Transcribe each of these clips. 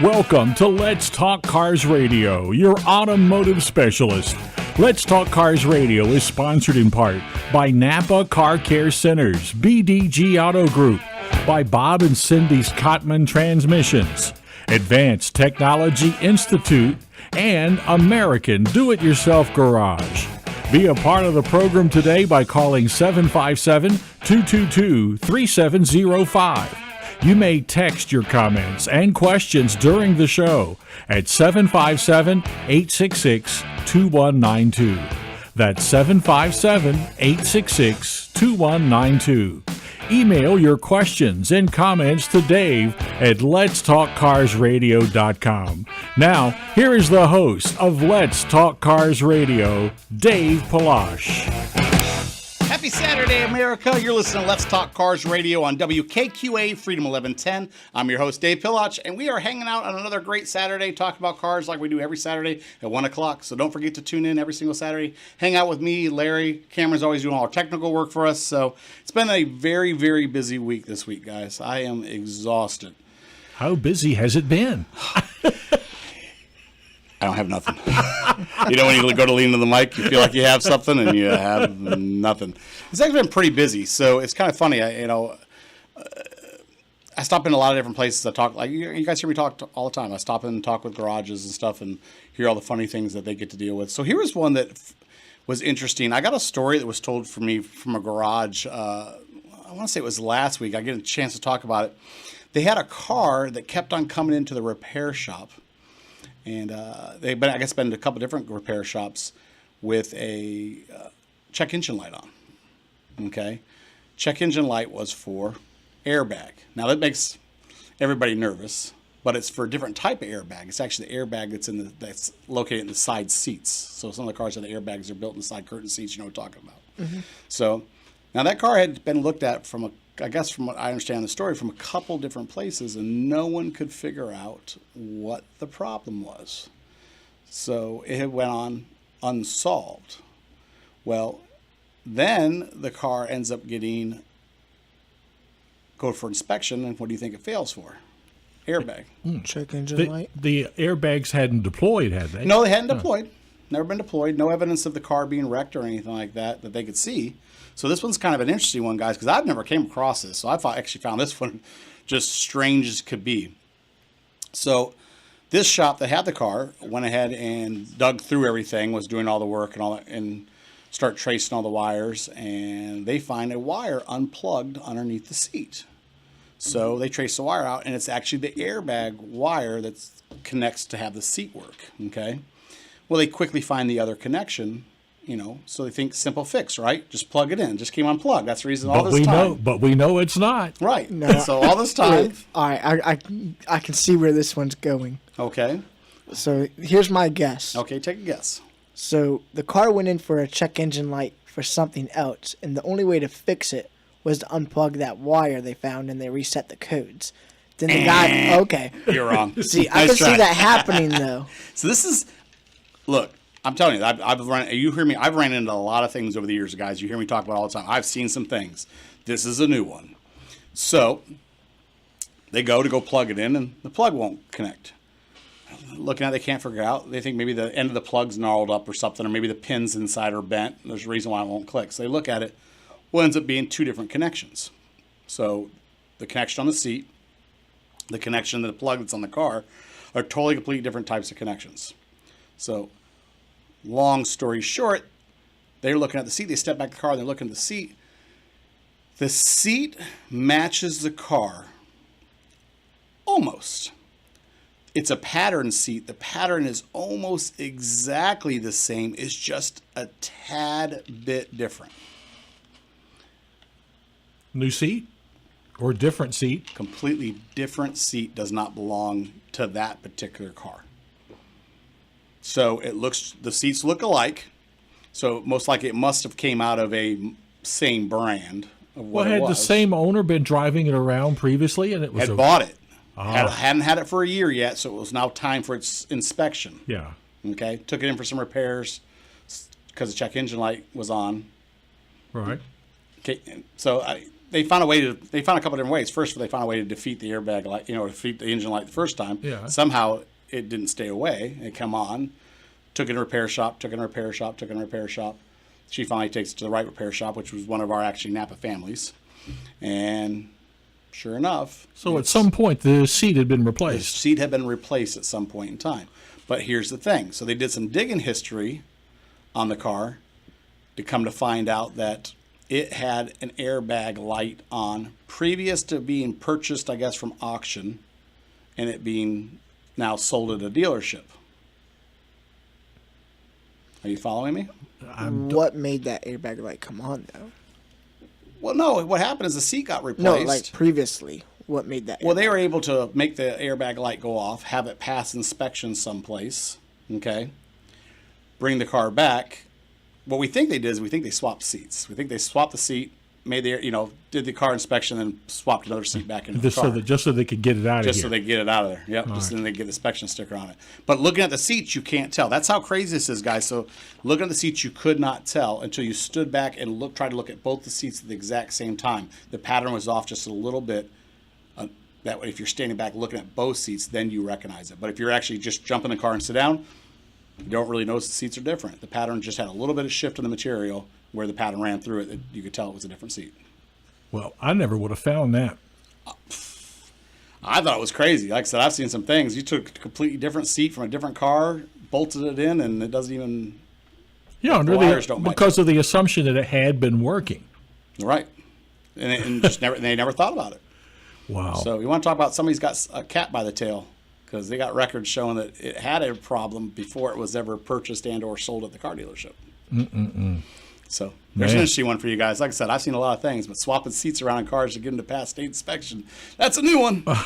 Welcome to Let's Talk Cars Radio, your automotive specialist. Let's Talk Cars Radio is sponsored in part by Napa Car Care Centers, BDG Auto Group, by Bob and Cindy's Cotman Transmissions, Advanced Technology Institute, and American Do-It-Yourself Garage. Be a part of the program today by calling 757-222-3705. You may text your comments and questions during the show at 757-866-2192. That's 757-866-2192. Email your questions and comments to Dave at letstalkcarsradio.com. Now, here is the host of Let's Talk Cars Radio, Dave Palash. Happy Saturday, America. You're listening to Let's Talk Cars Radio on WKQA Freedom 1110. I'm your host, Dave Pilach, and we are hanging out on another great Saturday talking about cars like we do every Saturday at 1 o'clock. So don't forget to tune in every single Saturday. Hang out with me, Larry. Cameron's always doing all our technical work for us. So it's been a very, very busy week this week, guys. I am exhausted. How busy has it been? I don't have nothing. You know, when you go to lean into the mic, you feel like you have something, and you have nothing. It's actually been pretty busy, so it's kind of funny. I stop in a lot of different places. I talk, like you guys hear me talk all the time. I stop in and talk with garages and stuff, and hear all the funny things that they get to deal with. So here was one that was interesting. I got a story that was told for me from a garage. I want to say it was last week. I get a chance to talk about it. They had a car that kept on coming into the repair shop. And they've been, I guess, been to a couple different repair shops with a check engine light on. Okay, check engine light was for airbag. Now that makes everybody nervous, but it's for a different type of airbag. It's actually the airbag that's located in the side seats. So some of the cars have the airbags are built in the side curtain seats. You know what I'm talking about. Mm-hmm. So now that car had been looked at from what I understand the story, from a couple different places, and no one could figure out what the problem was. So it had went on unsolved. Well, then the car ends up go for inspection, and what do you think it fails for? Airbag. Check engine light. The airbags hadn't deployed, had they? No, they hadn't deployed. Never been deployed. No evidence of the car being wrecked or anything like that they could see. So this one's kind of an interesting one, guys, because I've never came across this. So I actually found this one just strange as could be. So this shop that had the car went ahead and dug through everything, was doing all the work and all that, and start tracing all the wires, and they find a wire unplugged underneath the seat. So they trace the wire out, and it's actually the airbag wire that connects to have the seat work. Okay. Well, they quickly find the other connection. So they think simple fix, right? Just plug it in. Just came unplugged. That's the reason all this time. But we know it's not. Right. No. So all this time. All right, I can see where this one's going. Okay. So here's my guess. Okay, take a guess. So the car went in for a check engine light for something else, and the only way to fix it was to unplug that wire they found, and they reset the codes. Then the guy, okay. You're wrong. See, I can see that happening, though. So this is, look. I'm telling you, I've ran into a lot of things over the years, guys. You hear me talk about it all the time. I've seen some things. This is a new one. So they go plug it in, and the plug won't connect. Looking at it, they can't figure it out. They think maybe the end of the plug's gnarled up or something, or maybe the pins inside are bent. There's a reason why it won't click. So they look at it. Well, it ends up being two different connections. So the connection on the seat, the connection to the plug that's on the car, are totally completely different types of connections. So long story short, they're looking at the seat. They step back the car. They're looking at the seat. The seat matches the car almost. It's a pattern seat. The pattern is almost exactly the same. It's just a tad bit different. New seat or different seat? Completely different seat does not belong to that particular car. So the seats look alike. So most likely it must have came out of a same brand of what it was. Had the same owner been driving it around previously, and it was bought it. Hadn't had it for a year yet, so it was now time for its inspection. Yeah. Okay. Took it in for some repairs because the check engine light was on. Right. Okay. So they found a couple different ways. First, they found a way to defeat the airbag light, defeat the engine light the first time. Yeah. Somehow it didn't stay away. It come on, took it in a repair shop. She finally takes it to the right repair shop, which was one of our actually Napa families. And sure enough. So at some point, the seat had been The replaced. seat had been replaced at some point in time. But here's the thing. So they did some digging history on the car to come to find out that it had an airbag light on previous to being purchased, I guess, from auction, and it being now sold at a dealership. Are you following me? What made that airbag light come on, though? Well, no. What happened is the seat got replaced. No, like previously. What made that? Well, they were able to make the airbag light go off, have it pass inspection someplace, okay? Bring the car back. What we think they did is we think they swapped seats. We think they swapped the seat, made did the car inspection, and swapped another seat back into the car. Just so they could get it out of here. Just so they get it out of there. Yep. Just then they get the inspection sticker on it. But looking at the seats, you can't tell. That's how crazy this is, guys. So looking at the seats, you could not tell until you stood back and tried to look at both the seats at the exact same time. The pattern was off just a little bit. That way, if you're standing back looking at both seats, then you recognize it. But if you're actually just jump in the car and sit down, you don't really notice the seats are different. The pattern just had a little bit of shift in the material where the pattern ran through it. You could tell it was a different seat. Well, I never would have found that. I thought it was crazy. Like I said, I've seen some things. You took a completely different seat from a different car, bolted it in, and it doesn't even. Yeah, because of the assumption that it had been working. Right, and just they never thought about it. Wow. So you want to talk about somebody's got a cat by the tail, because they got records showing that it had a problem before it was ever purchased and or sold at the car dealership. So there's an interesting one for you guys. Like I said, I've seen a lot of things, but swapping seats around in cars to get them to pass state inspection, that's a new one. Look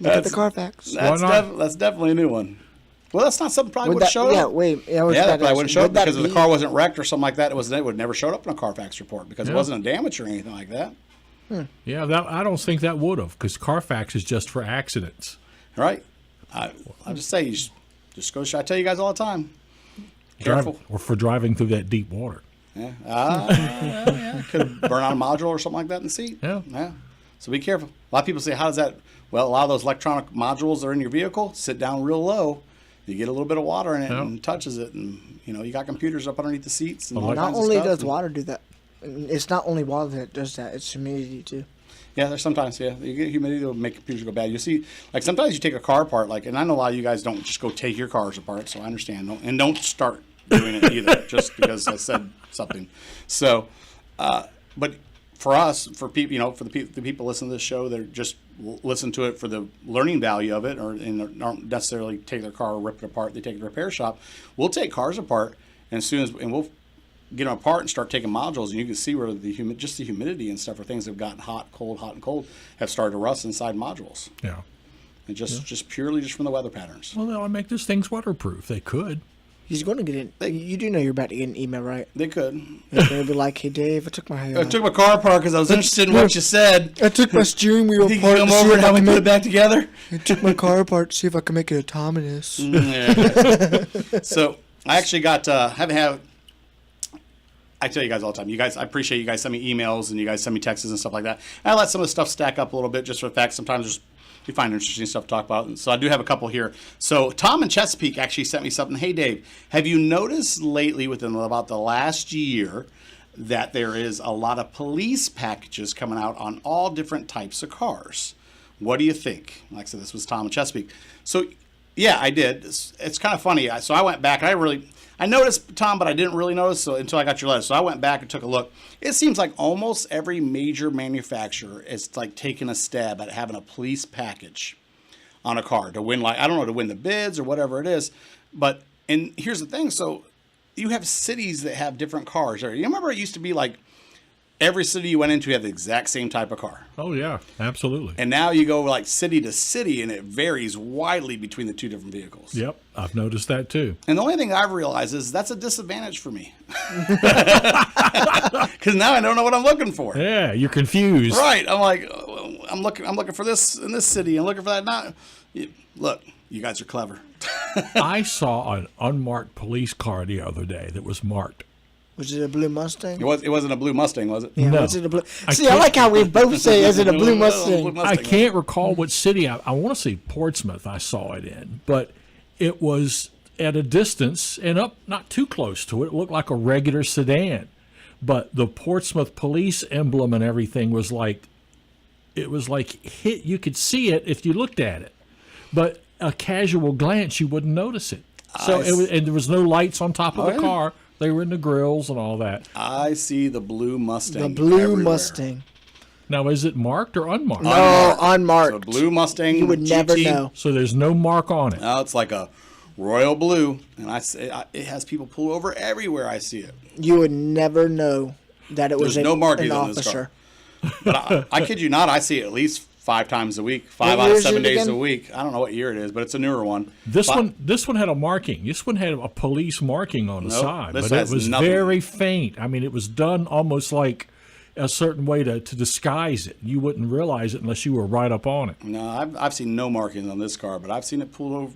at the Carfax. That's definitely a new one. Well, that's not something probably would have showed up. Yeah, wait. That probably wouldn't show up because if the car wasn't wrecked or something like that. It would have never showed up in a Carfax report because it wasn't a damage or anything like that. Yeah, I don't think that would have, because Carfax is just for accidents. Right. I just say, just go. I tell you guys all the time. Careful. Or for driving through that deep water. Yeah. Could burn out a module or something like that in the seat. Yeah. So be careful. A lot of people say, how does that? Well, a lot of those electronic modules that are in your vehicle sit down real low. You get a little bit of water in it and touches it, and you got computers up underneath the seats. And not only does water do that, it's not only water that does that; it's humidity too. Yeah, there's sometimes, you get humidity that will make computers go bad. You see, like sometimes you take a car apart, and I know a lot of you guys don't just go take your cars apart, so I understand. Don't start doing it either, just because I said something. So, but for us, for people, for the people listening to this show, they're just listen to it for the learning value of it, and don't necessarily take their car or rip it apart. They take it to a repair shop. We'll take cars apart, and we'll get them apart and start taking modules, and you can see where the humidity and stuff, or things have gotten hot and cold, have started to rust inside modules. Yeah. And just purely from the weather patterns. Well, they'll make these things waterproof. They could. He's going to get it. You do know you're about to get an email, right? They could. They're going to be like, "Hey, Dave, I took my car apart because I was interested in what you said. I took my steering weel Think apart. you come over and help me put it back together? I took my car apart to see if I can make it autonomous." So I actually got I tell you guys all the time. You guys, I appreciate you guys send me emails and you guys send me texts and stuff like that. And I let some of the stuff stack up a little bit just for the fact sometimes we find interesting stuff to talk about. And so I do have a couple here. So Tom in Chesapeake actually sent me something. Hey, Dave, have you noticed lately within about the last year that there is a lot of police packages coming out on all different types of cars? What do you think? Like I said, this was Tom in Chesapeake. So, yeah, I did. It's kind of funny. So I went back. I noticed, Tom, but I didn't really notice until I got your letter. So I went back and took a look. It seems like almost every major manufacturer is like taking a stab at having a police package on a car to win, to win the bids or whatever it is. And here's the thing. So you have cities that have different cars. You remember it used to be like every city you went into had the exact same type of car. Oh, yeah, absolutely. And now you go like city to city, and it varies widely between the two different vehicles. Yep, I've noticed that too. And the only thing I've realized is that's a disadvantage for me. Because now I don't know what I'm looking for. Yeah, you're confused. Right. I'm like, I'm looking for this in this city and looking for that. Not. Look, you guys are clever. I saw an unmarked police car the other day that was marked. Was it a blue Mustang? It wasn't a blue Mustang, was it? Yeah, No. was it a blue? I See, I can't- like how we both say, "Is it a blue Mustang?" I can't recall what city. I want to say Portsmouth I saw it in, but it was at a distance and up not too close to it. It looked like a regular sedan. But the Portsmouth police emblem and everything was like, it was like hit. You could see it if you looked at it, but a casual glance you wouldn't notice it. So it was, and there was no lights on top of the yeah. car. They were in the grills and all that. I see the blue Mustang. The blue everywhere. Mustang. Now, is it marked or unmarked? No, The unmarked. blue Mustang. You would never GT. know. So there's no mark on it. No, it's like a royal blue, and it has people pull over everywhere. I see it. You would never know that it was There's no markings an on this officer. car. But I kid you not, I see it at least 5 times a week, 5 What out year of is 7 it days again? a week. I don't know what year it is, but it's a newer one. This But- one had a marking. This one had a police marking on the Nope, side, this but it has was nothing. very faint. I mean, it was done almost like a certain way to disguise it. You wouldn't realize it unless you were right up on it. No, I've seen no markings on this car, but I've seen it pulled over.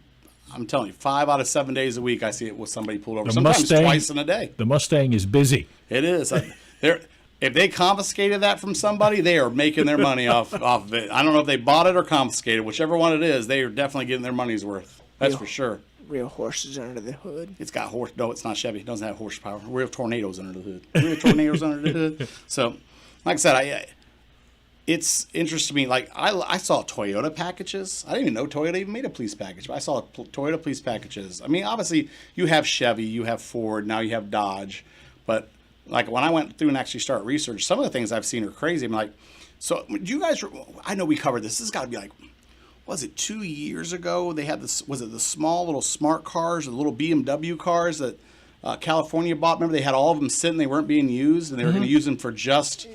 I'm telling you, 5 out of 7 days a week, I see it with somebody pulled over. The Sometimes Mustang- twice in a day. The Mustang is busy. It is. If they confiscated that from somebody, they are making their money off of it. I don't know if they bought it or confiscated. Whichever one it is, they are definitely getting their money's worth. That's Yeah. for sure. Real horses under the hood. It's got horse. No, it's not Chevy. It doesn't have horsepower. Real tornadoes under the hood. Real tornadoes under the hood. So, like I said, it's interesting to me. Like I saw Toyota packages. I didn't even know Toyota even made a police package. But I saw Toyota police packages. I mean, obviously you have Chevy, you have Ford, now you have Dodge. But like when I went through and actually started research, some of the things I've seen are crazy. I'm like, so do you guys? I know we covered this. This has got to be like, was it 2 years ago? They had this. Was it the small little smart cars, or the little BMW cars that California bought? Remember, they had all of them sitting. They weren't being used, and they were going to use them for just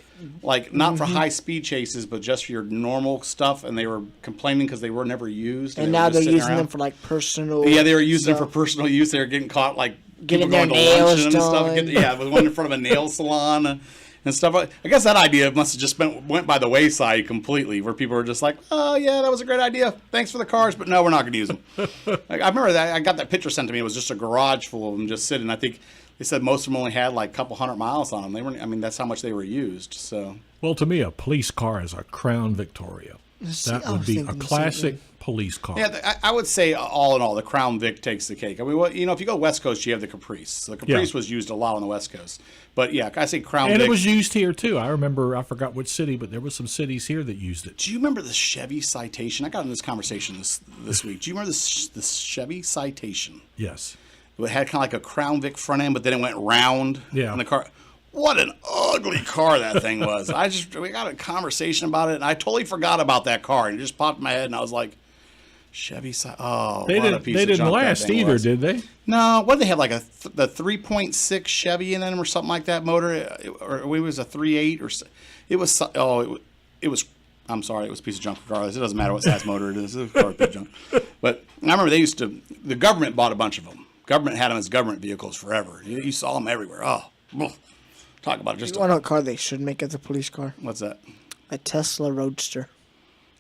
like not for high speed chases, but just for your normal stuff. And they were complaining because they were never used. And they now were just they're sitting using them around. for like personal. Yeah, they were using them stuff. for personal use. They were getting caught like Getting people their going to lunch nails and stuff. done. Yeah, with one in front of a nail salon and stuff. I guess that idea must have just went by the wayside completely, where people were just like, "Oh yeah, that was a great idea. Thanks for the cars, but no, we're not going to use them." Like, I remember that I got that picture sent to me. It was just a garage full of them just sitting. I think they said most of them only had like a couple 100 miles on them. They weren't. I mean, that's how much they were used. So. Well, to me, a police car is a Crown Victoria. See, That I would was be a thinking the same classic thing. police car. Yeah, I would say all in all, the Crown Vic takes the cake. I mean, well, if you go West Coast, you have the Caprice. The Caprice was used a lot on the West Coast. But yeah, I say Crown And Vic. it was used here too. I remember, I forgot which city, but there were some cities here that used it. Do you remember the Chevy Citation? I got in this conversation this week. Do you remember this Chevy Citation? Yes. It had kind of like a Crown Vic front end, but then it went round. Yeah. In the car. What an ugly car that thing was. We got a conversation about it, and I totally forgot about that car. And it just popped in my head, and I was like, Chevy Citation. Oh, They what a piece of didn't junk that last thing either, was. did they? No, what did they have, like the 3.6 Chevy in them or something like that motor, or it was a 3.8 or it was it was. I'm sorry, it was a piece of junk regardless. It doesn't matter what size motor it is. It was a car with junk. But I remember the government bought a bunch of them. Government had them as government vehicles forever. You saw them everywhere. Oh, talk about just You want to know what car they should make as a police car? what's that? A Tesla Roadster.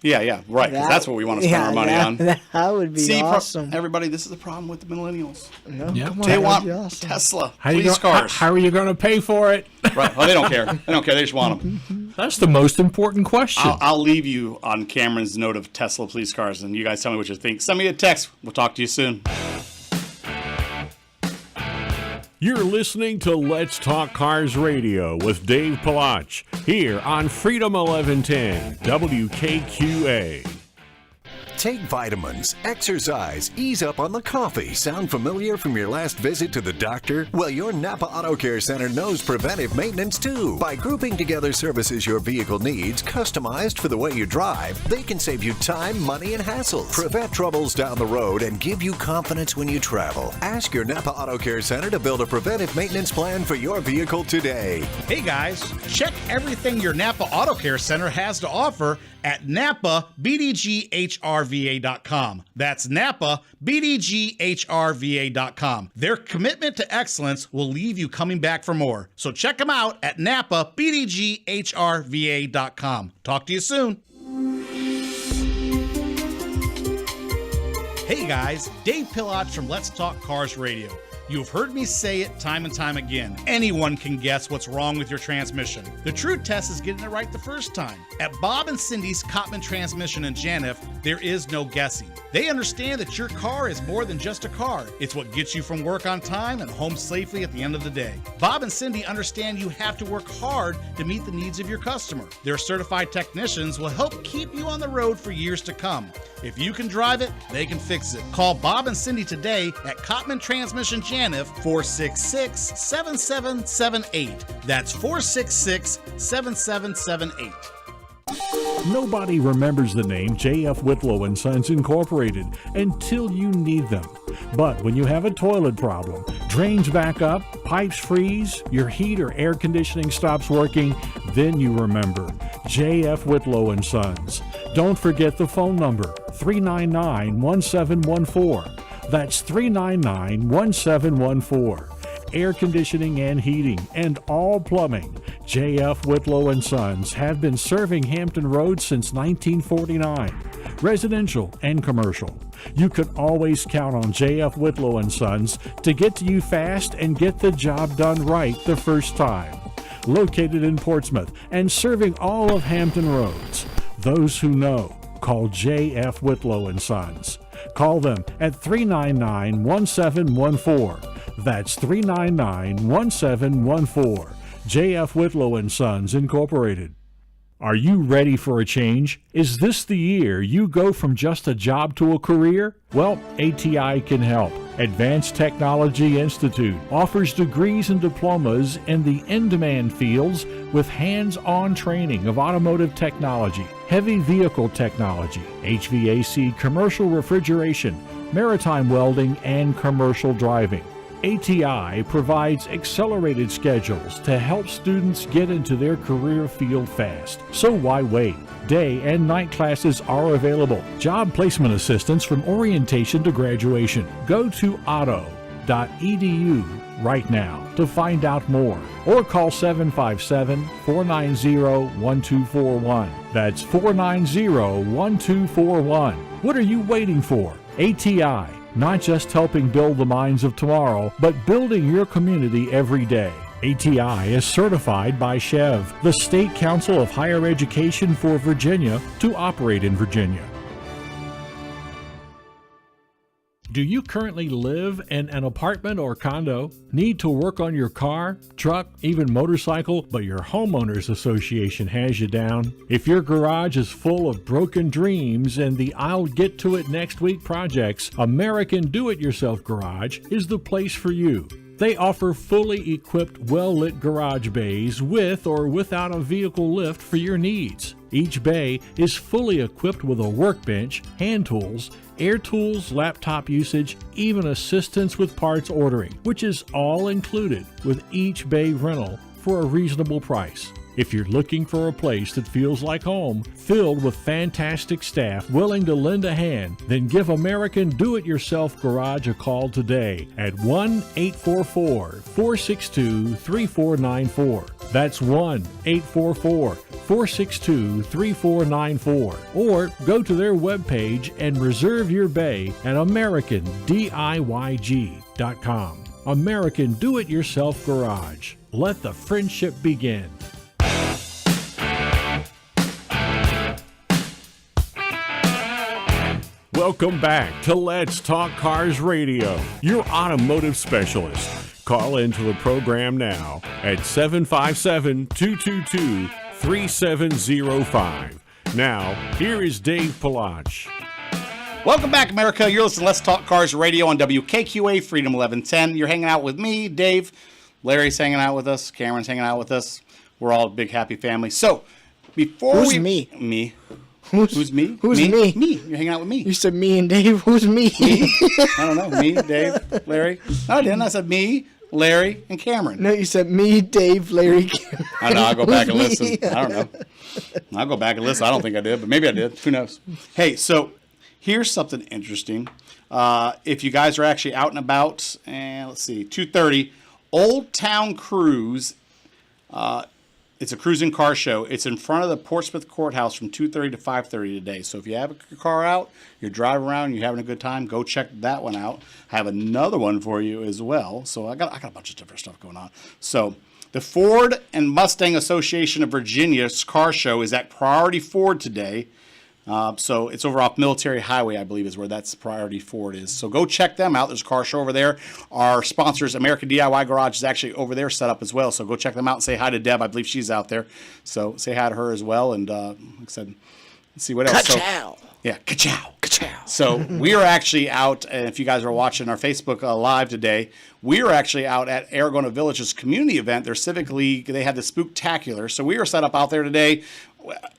Yeah, right. 'Cause that's what we want to spend our money on. That would be See, awesome. everybody, this is the problem with the millennials. No, Yeah. come on, They that would want be awesome. Tesla How you police gonna- cars. How are you going to pay for it? Right. Well, they don't care. They don't care. They just want them. That's the most important question. I'll leave you on Cameron's note of Tesla police cars, and you guys tell me what you think. Send me a text. We'll talk to you soon. You're listening to Let's Talk Cars Radio with Dave Palach here on Freedom 1110 WKQA. Take vitamins, exercise, ease up on the coffee. Sound familiar from your last visit to the doctor? Well, your Napa Auto Care Center knows preventive maintenance too. By grouping together services your vehicle needs, customized for the way you drive, they can save you time, money, and hassles. Prevent troubles down the road and give you confidence when you travel. Ask your Napa Auto Care Center to build a preventive maintenance plan for your vehicle today. Hey guys, check everything your Napa Auto Care Center has to offer at NapaBDGHRVA.com. That's NapaBDGHRVA.com. Their commitment to excellence will leave you coming back for more. So check them out at NapaBDGHRVA.com. Talk to you soon. Hey guys, Dave Pillotch from Let's Talk Cars Radio. You've heard me say it time and time again. Anyone can guess what's wrong with your transmission. The true test is getting it right the first time. At Bob and Cindy's Cottman Transmission in Janif, there is no guessing. They understand that your car is more than just a car. It's what gets you from work on time and home safely at the end of the day. Bob and Cindy understand you have to work hard to meet the needs of your customer. Their certified technicians will help keep you on the road for years to come. If you can drive it, they can fix it. Call Bob and Cindy today at Cottman Transmission Janif, 466-7778. That's 466-7778. Nobody remembers the name J.F. Whitlow & Sons Incorporated until you need them. But when you have a toilet problem, drains back up, pipes freeze, your heat or air conditioning stops working, then you remember J.F. Whitlow & Sons. Don't forget the phone number, 399-1714. That's 399-1714. Air conditioning and heating, and all plumbing. J.F. Whitlow & Sons have been serving Hampton Roads since 1949, residential and commercial. You can always count on J.F. Whitlow & Sons to get to you fast and get the job done right the first time. Located in Portsmouth and serving all of Hampton Roads. Those who know, call J.F. Whitlow & Sons. Call them at 399-1714. That's 399-1714. J.F. Whitlow & Sons Incorporated. Are you ready for a change? Is this the year you go from just a job to a career? Well, ATI can help. Advanced Technology Institute offers degrees and diplomas in the in-demand fields with hands-on training of automotive technology, heavy vehicle technology, HVAC, commercial refrigeration, maritime welding, and commercial driving. ATI provides accelerated schedules to help students get into their career field fast. So why wait? Day and night classes are available. Job placement assistance from orientation to graduation. Go to auto.edu right now to find out more, or call 757-490-1241. That's 490-1241. What are you waiting for? ATI. Not just helping build the minds of tomorrow, but building your community every day. ATI is certified by SCHEV, the State Council of Higher Education for Virginia, to operate in Virginia. Do you currently live in an apartment or condo? Need to work on your car, truck, even motorcycle, but your homeowners association has you down? If your garage is full of broken dreams and the I'll get to it next week projects, American Do-It-Yourself Garage is the place for you. They offer fully equipped, well-lit garage bays with or without a vehicle lift for your needs. Each bay is fully equipped with a workbench, hand tools, air tools, laptop usage, even assistance with parts ordering, which is all included with each bay rental for a reasonable price. If you're looking for a place that feels like home, filled with fantastic staff willing to lend a hand, then give American Do-It-Yourself Garage a call today at 1-844-462-3494. That's 1-844-462-3494. Or go to their webpage and reserve your bay at AmericanDIYG.com. American Do-It-Yourself Garage. Let the friendship begin. Welcome back to Let's Talk Cars Radio, your automotive specialist. Call into the program now at 757-222-3705. Now, here is Dave Palach. Welcome back, America. You're listening to Let's Talk Cars Radio on WKQA Freedom 1110. You're hanging out with me, Dave. Larry's hanging out with us. Cameron's hanging out with us. We're all a big, happy family. So, before Who's me? Me. Who's me? Who's me? Me. You're hanging out with me. You said me and Dave. Who's me? I don't know. Me, Dave, Larry. No, I didn't. I said me, Larry, and Cameron. No, you said me, Dave, Larry, Cameron. I know. I'll go back and Who's listen. me? I don't know. I'll go back and listen. I don't think I did, but maybe I did. Who knows? Hey, so here's something interesting. If you guys are actually out and about, and let's see, 2:30, Old Town Cruise It's a cruising car show. It's in front of the Portsmouth Courthouse from 2:30 to 5:30 today. So if you have a car out, you're driving around, you're having a good time, go check that one out. I have another one for you as well. So I got a bunch of different stuff going on. So the Ford and Mustang Association of Virginia's car show is at Priority Ford today. So it's over off Military Highway, I believe, is where that's Priority Ford is. So go check them out. There's a car show over there. Our sponsors, American DIY Garage, is actually over there set up as well. So go check them out and say hi to Deb. I believe she's out there. So say hi to her as well. And like I said, let's see what else. Ka-chow. Yeah, ka-chow, ka-chow. So we are actually out, and if you guys are watching our Facebook Live today, we are actually out at Aragona Village's community event, their Civic League. They had the Spooktacular. So we were set up out there today.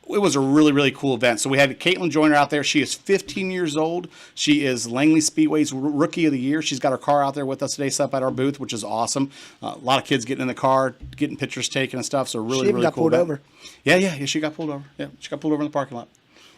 It was a really, really cool event. So we had Caitlin Joyner out there. She is 15 years old. She is Langley Speedway's Rookie of the Year. She's got her car out there with us today, set up at our booth, which is awesome. A lot of kids getting in the car, getting pictures taken and stuff. So really, She even really got cool pulled event. over. Yeah, she got pulled over. Yeah, she got pulled over in the parking lot.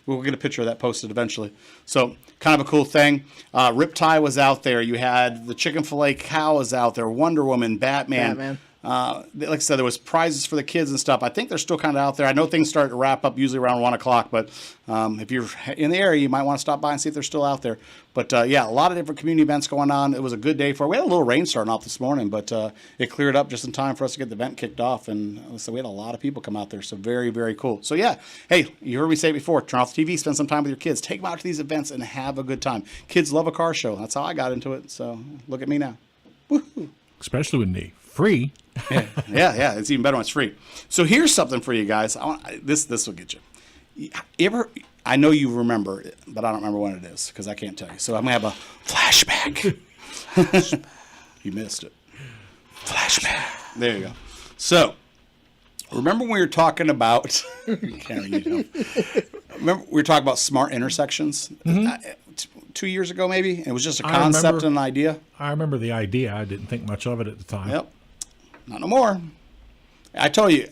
We'll get a picture of that posted eventually. So kind of a cool thing. Riptide was out there. You had the Chicken Filet Cow was out there. Wonder Woman, Batman. Like I said, there was prizes for the kids and stuff. I think they're still kind of out there. I know things start to wrap up usually around 1 o'clock, but if you're in the area, you might want to stop by and see if they're still out there. But yeah, a lot of different community events going on. It was a good day for it. We had a little rain starting off this morning, but it cleared up just in time for us to get the event kicked off. And so we had a lot of people come out there. So very, very cool. So yeah, hey, you heard me say it before. Turn off the TV, spend some time with your kids. Take them out to these events and have a good time. Kids love a car show. That's how I got into it. So look at me now. Woo-hoo. Especially when they free. Yeah, it's even better when it's free. So here's something for you guys. This will get you. I know you remember it, but I don't remember when it is because I can't tell you. So I'm gonna have a flashback. You missed it. Flashback. There you go. So remember when we were talking about? Remember we were talking about smart intersections 2 years ago, maybe. And it was just a concept and an idea. I remember the idea. I didn't think much of it at the time. Yep. Not no more. I tell you,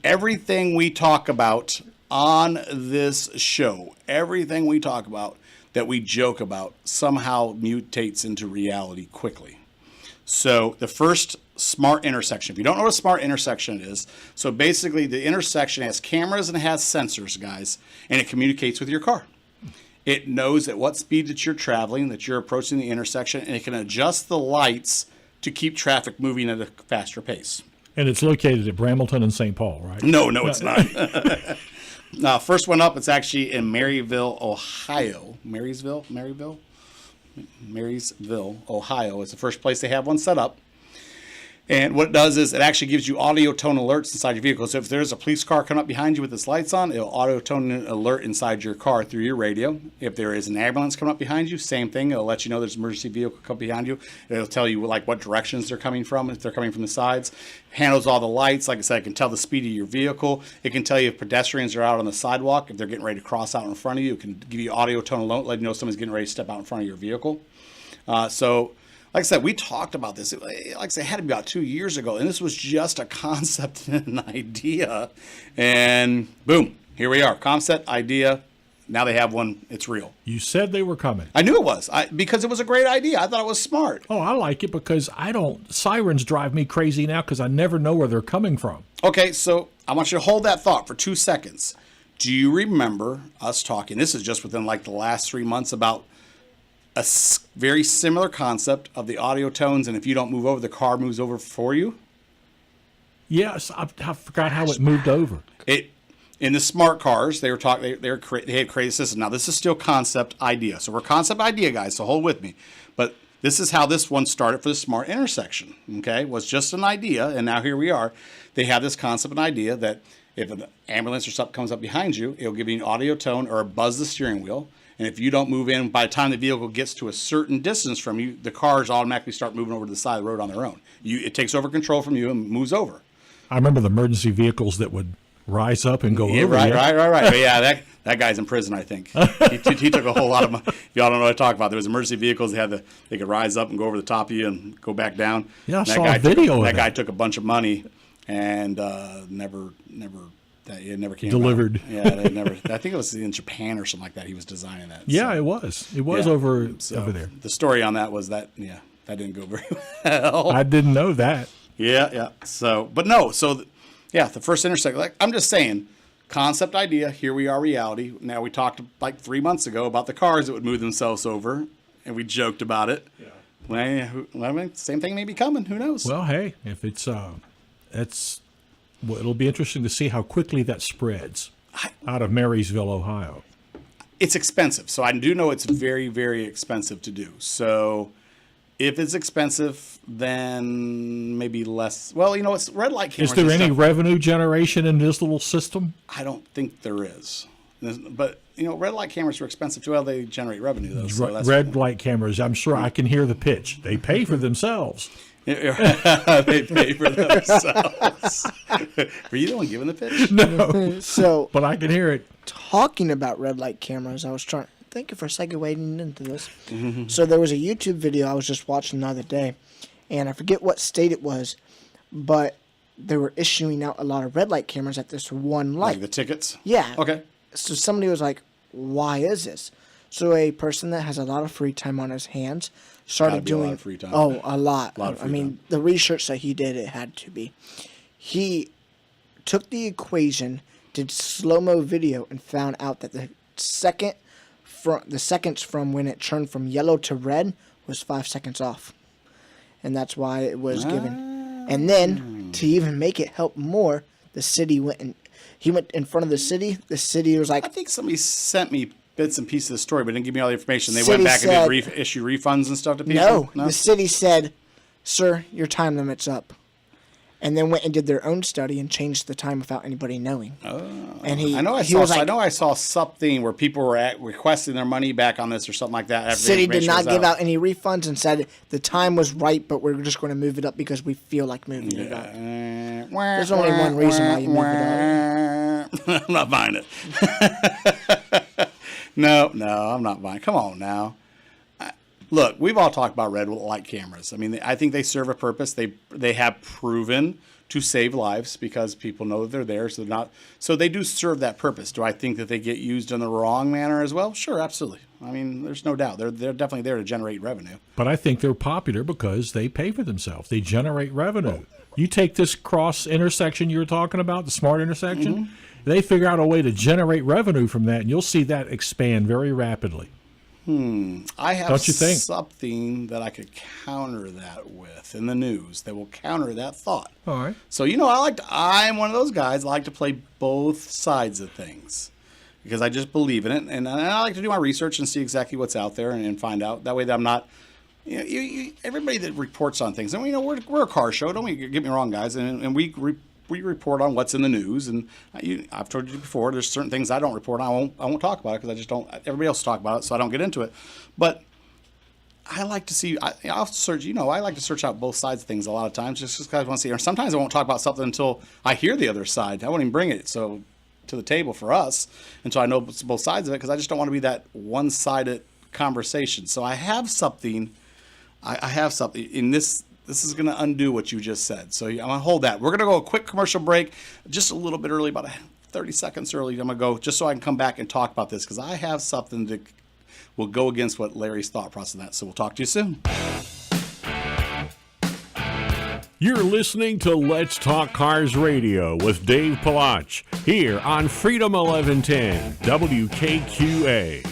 everything we talk about on this show, everything we talk about that we joke about somehow mutates into reality quickly. So the first smart intersection, if you don't know what a smart intersection is, so basically the intersection has cameras and it has sensors, guys, and it communicates with your car. It knows at what speed that you're traveling, that you're approaching the intersection, and it can adjust the lights to keep traffic moving at a faster pace. And it's located at Brambleton and St. Paul, right? No, it's not. Now, first one up, it's actually in Maryville, Ohio. Marysville, Ohio is the first place they have one set up. And what it does is it actually gives you audio tone alerts inside your vehicle. So if there's a police car coming up behind you with its lights on, it'll audio tone an alert inside your car through your radio. If there is an ambulance coming up behind you, same thing. It'll let you know there's an emergency vehicle coming behind you. It'll tell you like what directions they're coming from, if they're coming from the sides. Handles all the lights. Like I said, it can tell the speed of your vehicle. It can tell you if pedestrians are out on the sidewalk, if they're getting ready to cross out in front of you. It can give you audio tone alert, let you know somebody's getting ready to step out in front of your vehicle. Like I said, we talked about this. Like I said, it had to be about 2 years ago, and this was just a concept and an idea. And boom, here we are. Concept, idea. Now they have one. It's real. You said they were coming. I knew it was because it was a great idea. I thought it was smart. Oh, I like it because sirens drive me crazy now because I never know where they're coming from. Okay, so I want you to hold that thought for 2 seconds. Do you remember us talking? This is just within like the last 3 months about a very similar concept of the audio tones, and if you don't move over, the car moves over for you. Yes, I forgot how it moved over. In the smart cars, they were talking. They had created a system. Now this is still concept idea, so we're concept idea guys. So hold with me. But this is how this one started for the smart intersection. Okay, was just an idea, and now here we are. They have this concept and idea that if an ambulance or something comes up behind you, it'll give you an audio tone or buzz the steering wheel. And if you don't move in, by the time the vehicle gets to a certain distance from you, the cars automatically start moving over to the side of the road on their own. It takes over control from you and moves over. I remember the emergency vehicles that would rise up and go over. Right. But yeah, that guy's in prison, I think. He took a whole lot of money. If y'all don't know what I'm talking about, there was emergency vehicles. They could rise up and go over the top of you and go back down. Yeah, I saw a video of that. That guy took a bunch of money and never it never came delivered. Out. Yeah, they never. I think it was in Japan or something like that. He was designing that. Yeah, so. It was. It was over there. The story on that was that that didn't go very well. I didn't know that. Yeah. So, but no. So, Yeah, the first intersection. Like, I'm just saying, concept idea, here we are, reality. Now, we talked like 3 months ago about the cars that would move themselves over, and we joked about it. Yeah. Well, I mean, same thing may be coming. Who knows? Well, hey, if it's it'll be interesting to see how quickly that spreads out of Marysville, Ohio. It's expensive. So I do know it's very, very expensive to do. So if it's expensive, then maybe less. Well, it's red light cameras. Is there any revenue generation in this little system? I don't think there is. But, red light cameras are expensive too. Well, they generate revenue, though. So red light cameras, I'm sure I can hear the pitch. They pay for themselves. They pay for themselves. Were you the one giving the pitch? No. So, but I can hear it. Talking about red light cameras, I was trying. Thank you for segueing into this. Mm-hmm. So there was a YouTube video I was just watching the other day, and I forget what state it was, but they were issuing out a lot of red light cameras at this one light. Like the tickets? Yeah. Okay. So somebody was like, "Why is this?" So a person that has a lot of free time on his hands started doing a lot of free time. Oh, a lot. I mean, time. The research that he did, it had to be. He took the equation, did slow-mo video, and found out that the seconds from when it turned from yellow to red was 5 seconds off, and that's why it was given. And then to even make it help more, the city he went in front of the city. The city was like, I think somebody sent me bits and pieces of the story, but didn't give me all the information. They City went back said, and did issue refunds and stuff to people? No, the city said, "Sir, your time limit's up." And then went and did their own study and changed the time without anybody knowing. Oh. And I know I saw something where people were requesting their money back on this or something like that. The city did not give out any refunds and said the time was right, but we're just going to move it up because we feel like moving it up. There's only one reason why you move it up. I'm not buying it. No, I'm not buying it. Come on now. Look, we've all talked about red light cameras. I mean, I think they serve a purpose. They have proven to save lives because people know that they're there. So they do serve that purpose. Do I think that they get used in the wrong manner as well? Sure, absolutely. I mean, there's no doubt. They're definitely there to generate revenue. But I think they're popular because they pay for themselves. They generate revenue. You take this cross intersection you were talking about, the smart intersection, mm-hmm. They figure out a way to generate revenue from that, and you'll see that expand very rapidly. I have Don't you think? something that I could counter that with in the news that will counter that thought. All right. So, I'm one of those guys that like to play both sides of things because I just believe in it. And I like to do my research and see exactly what's out there and find out. That way that I'm not, everybody that reports on things, and we're a car show. Don't get me wrong, guys. And we report on what's in the news, and I've told you before. There's certain things I don't report on. I won't talk about it because I just don't. Everybody else talk about it, so I don't get into it. But I like to see. I'll search. I like to search out both sides of things a lot of times, just because I want to see. Or sometimes I won't talk about something until I hear the other side. I won't even bring it to the table for us until I know both sides of it, because I just don't want to be that one-sided conversation. So I have something. I have something in this. This is going to undo what you just said. So I'm going to hold that. We're going to go a quick commercial break, just a little bit early, about 30 seconds early. I'm going to go just so I can come back and talk about this because I have something that will go against what Larry's thought process on that. So we'll talk to you soon. You're listening to Let's Talk Cars Radio with Dave Palach here on Freedom 1110 WKQA.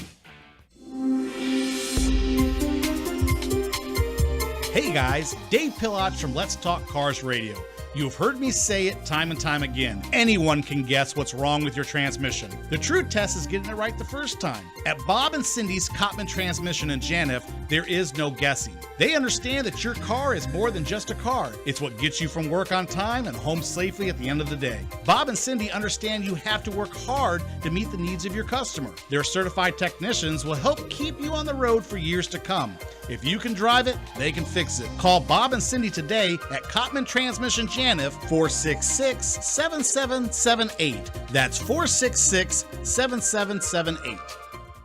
Hey guys, Dave Palach from Let's Talk Cars Radio. You've heard me say it time and time again. Anyone can guess what's wrong with your transmission. The true test is getting it right the first time. At Bob and Cindy's Cottman Transmission in Janif, there is no guessing. They understand that your car is more than just a car. It's what gets you from work on time and home safely at the end of the day. Bob and Cindy understand you have to work hard to meet the needs of your customer. Their certified technicians will help keep you on the road for years to come. If you can drive it, they can fix it. Call Bob and Cindy today at Cottman Transmission Janif, 466-7778. That's 466-7778.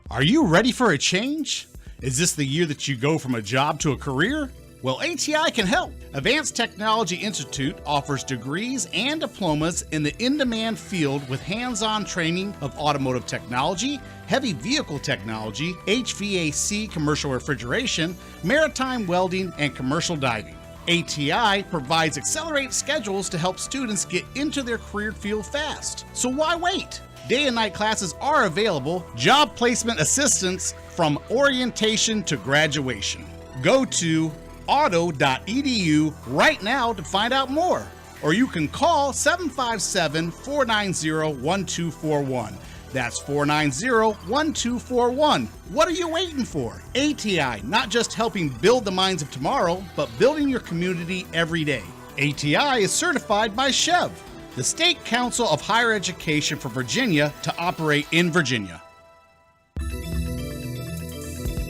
Are you ready for a change? Is this the year that you go from a job to a career? Well, ATI can help. Advanced Technology Institute offers degrees and diplomas in the in-demand field with hands-on training of automotive technology, heavy vehicle technology, HVAC commercial refrigeration, maritime welding, and commercial diving. ATI provides accelerated schedules to help students get into their career field fast. So why wait? Day and night classes are available, job placement assistance from orientation to graduation. Go to auto.edu right now to find out more, or you can call 757-490-1241. That's 490-1241. What are you waiting for? ATI, not just helping build the minds of tomorrow, but building your community every day. ATI is certified by SCHEV, the State Council of Higher Education for Virginia, to operate in Virginia.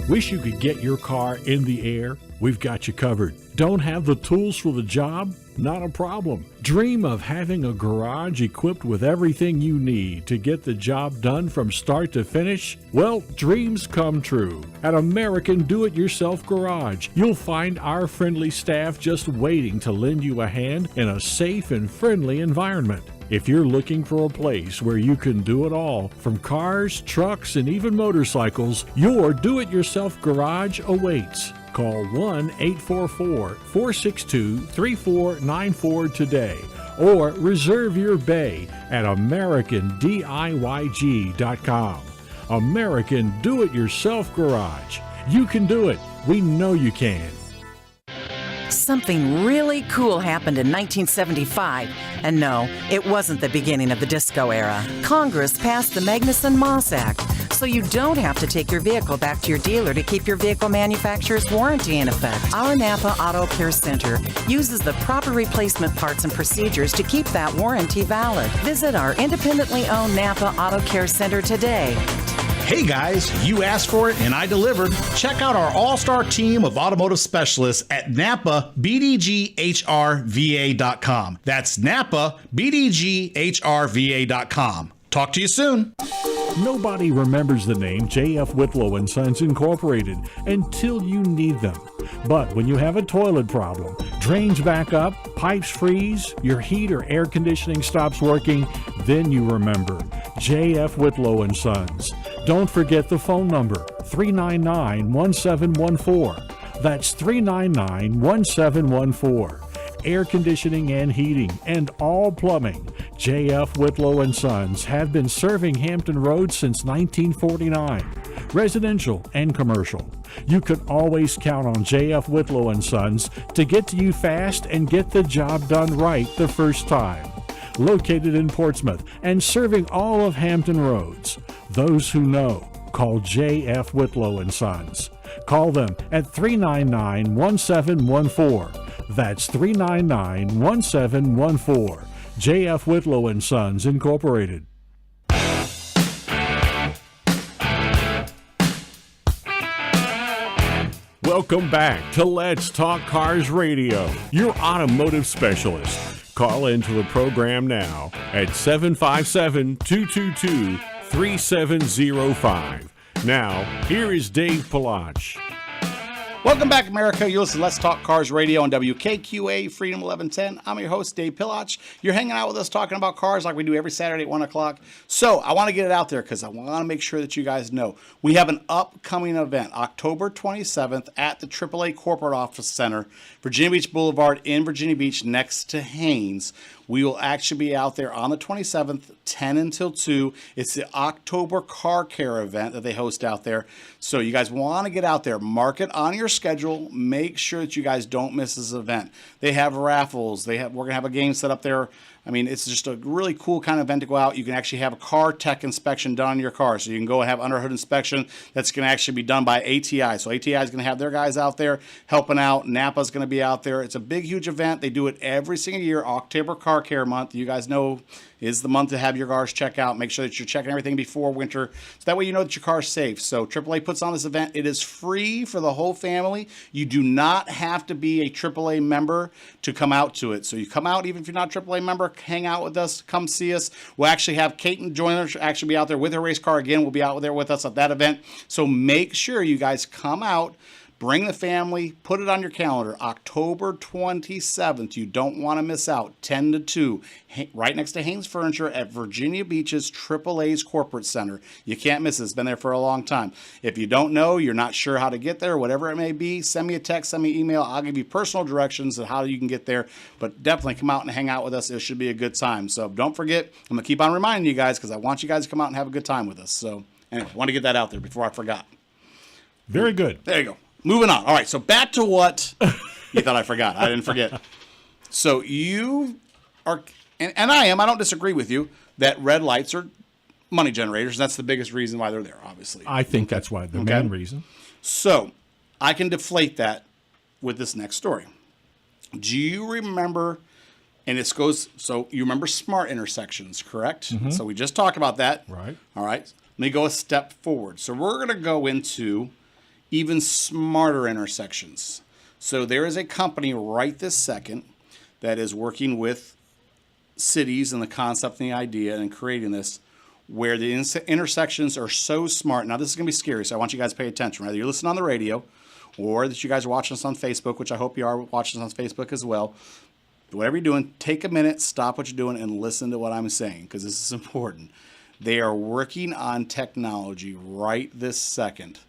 Wish you could get your car in the air? We've got you covered. Don't have the tools for the job? Not a problem. Dream of having a garage equipped with everything you need to get the job done from start to finish? Well, dreams come true. At American Do-It-Yourself Garage, you'll find our friendly staff just waiting to lend you a hand in a safe and friendly environment. If you're looking for a place where you can do it all, from cars, trucks, and even motorcycles, your Do-It-Yourself Garage awaits. Call 1-844-462-3494 today or reserve your bay at AmericanDIYG.com. American Do-It-Yourself Garage. You can do it. We know you can. Something really cool happened in 1975. And no, it wasn't the beginning of the disco era. Congress passed the Magnuson-Moss Act, so you don't have to take your vehicle back to your dealer to keep your vehicle manufacturer's warranty in effect. Our Napa Auto Care Center uses the proper replacement parts and procedures to keep that warranty valid. Visit our independently owned Napa Auto Care Center today. Hey guys, you asked for it and I delivered. Check out our all-star team of automotive specialists at NapaBDGHRVA.com. That's NapaBDGHRVA.com. Talk to you soon. Nobody remembers the name J.F. Whitlow & Sons Incorporated until you need them. But when you have a toilet problem, drains back up, pipes freeze, your heat or air conditioning stops working, then you remember J.F. Whitlow & Sons. Don't forget the phone number, 399-1714. That's 399-1714. Air conditioning and heating, and all plumbing. J.F. Whitlow & Sons have been serving Hampton Roads since 1949, residential and commercial. You can always count on J.F. Whitlow & Sons to get to you fast and get the job done right the first time. Located in Portsmouth and serving all of Hampton Roads. Those who know, call J.F. Whitlow & Sons. Call them at 399-1714. That's 399-1714. J.F. Whitlow & Sons Incorporated. Welcome back to Let's Talk Cars Radio, your automotive specialist. Call into the program now at 757-222-3705. Now, here is Dave Palach. Welcome back, America. You listen to Let's Talk Cars Radio on WKQA Freedom 1110. I'm your host, Dave Pilach. You're hanging out with us talking about cars like we do every Saturday at 1 o'clock. So I want to get it out there because I want to make sure that you guys know. We have an upcoming event, October 27th at the AAA Corporate Office Center, Virginia Beach Boulevard in Virginia Beach next to Haynes. We will actually be out there on the 27th, 10 until 2. It's the October Car Care event that they host out there. So you guys want to get out there, mark it on your schedule, make sure that you guys don't miss this event. They have raffles. We're going to have a game set up there. I mean, it's just a really cool kind of event to go out. You can actually have a car tech inspection done on your car. So you can go and have under hood inspection that's going to actually be done by ATI. So ATI is going to have their guys out there helping out. Napa's going to be out there. It's a big, huge event. They do it every single year, October Car Care Month. You guys know is the month to have your cars check out. Make sure that you're checking everything before winter. So that way you know that your car's safe. So AAA puts on this event. It is free for the whole family. You do not have to be a AAA member to come out to it. So you come out, even if you're not a AAA member, hang out with us, come see us. We'll actually have Kate join us, actually be out there with her race car again. We'll be out there with us at that event. So make sure you guys come out. Bring the family, put it on your calendar. October 27th. You don't want to miss out. 10 to 2. Right next to Haynes Furniture at Virginia Beach's AAA's Corporate Center. You can't miss it. It's been there for a long time. If you don't know, you're not sure how to get there, whatever it may be, send me a text, send me an email. I'll give you personal directions on how you can get there. But definitely come out and hang out with us. It should be a good time. So don't forget, I'm going to keep on reminding you guys because I want you guys to come out and have a good time with us. So anyway, I want to get that out there before I forgot. Very good. There you go. Moving on. All right, so back to what you thought I forgot. I didn't forget. So you are, and I don't disagree with you, that red lights are money generators. That's the biggest reason why they're there, obviously. I think that's why the main reason. So I can deflate that with this next story. Do you remember, and this goes, so you remember smart intersections, correct? Mm-hmm. So we just talked about that. Right. All right. Let me go a step forward. So we're going to go into even smarter intersections. So there is a company right this second that is working with cities and the concept and the idea and creating this where the intersections are so smart. Now this is going to be scary, so I want you guys to pay attention. Whether you're listening on the radio or that you guys are watching us on Facebook, which I hope you are watching us on Facebook as well. Whatever you're doing, take a minute, stop what you're doing, and listen to what I'm saying because this is important. They are working on technology right this second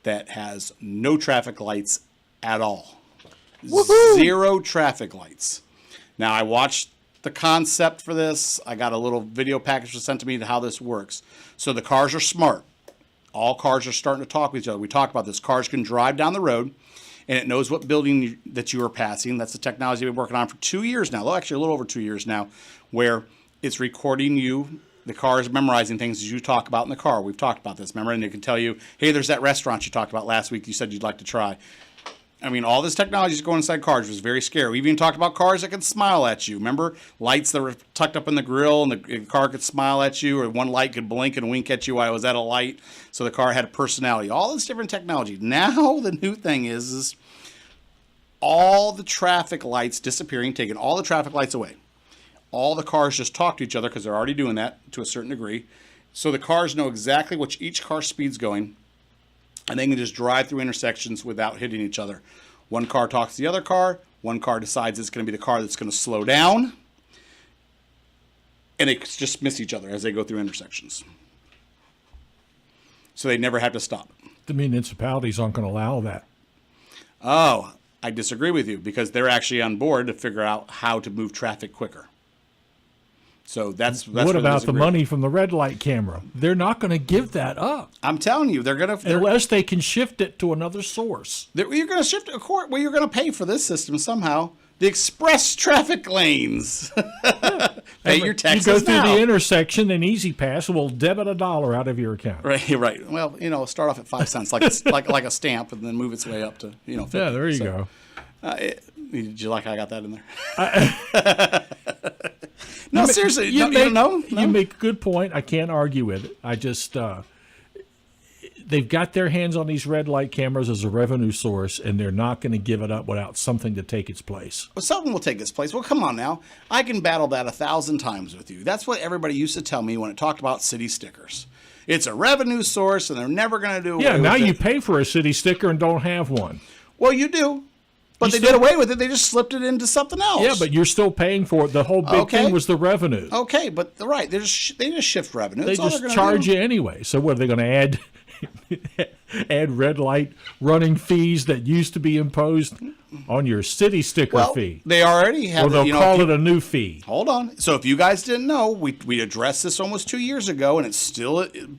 that has no traffic lights at all. Woohoo! 0 traffic lights. Now, I watched the concept for this. I got a little video package sent to me to how this works. So the cars are smart. All cars are starting to talk with each other. We talked about this. Cars can drive down the road, and it knows what building that you are passing. That's the technology we've been working on for 2 years now. Well, actually, a little over 2 years now, where it's recording you. The car is memorizing things as you talk about in the car. We've talked about this, remember? And it can tell you, hey, there's that restaurant you talked about last week you said you'd like to try. I mean, all this technology is going inside cars, which is very scary. We even talked about cars that can smile at you. Remember? Lights that were tucked up in the grill and the car could smile at you, or one light could blink and wink at you while it was at a light. So the car had a personality. All this different technology. Now the new thing is all the traffic lights disappearing, taking all the traffic lights away. All the cars just talk to each other because they're already doing that to a certain degree. So the cars know exactly which each car speed's going, and they can just drive through intersections without hitting each other. One car talks to the other car. One car decides it's going to be the car that's going to slow down, and they just miss each other as they go through intersections. So they never have to stop. The municipalities aren't going to allow that. Oh, I disagree with you because they're actually on board to figure out how to move traffic quicker. So that's what about the money from the red light camera? They're not going to give that up. I'm telling you, they're going to unless they can shift it to another source. You're going to shift it. Well, you're going to pay for this system somehow. The express traffic lanes. Pay your taxes. You go through now. the intersection, and Easy Pass will debit $1 out of your account. Right. Well, start off at 5 cents, like a stamp, and then move its way up to 50. Yeah, there you go. Did you like how I got that in there? No, seriously, you don't know? No? You make a good point. I can't argue with it. I just, they've got their hands on these red light cameras as a revenue source, and they're not going to give it up without something to take its place. Well, something will take its place. Well, come on now. I can battle that 1,000 times with you. That's what everybody used to tell me when it talked about city stickers. It's a revenue source, and they're never going to do away with it. Yeah, now you pay for a city sticker and don't have one. Well, you do. But they did away with it. They just slipped it into something else. Yeah, but you're still paying for it. The whole big thing was the revenue. Okay, but right, they just shift revenue. They just charge you anyway. So what are they going to add red light running fees that used to be imposed on your city sticker fee? They already have. Or they'll call it a new fee. Hold on. So if you guys didn't know, we addressed this almost 2 years ago, and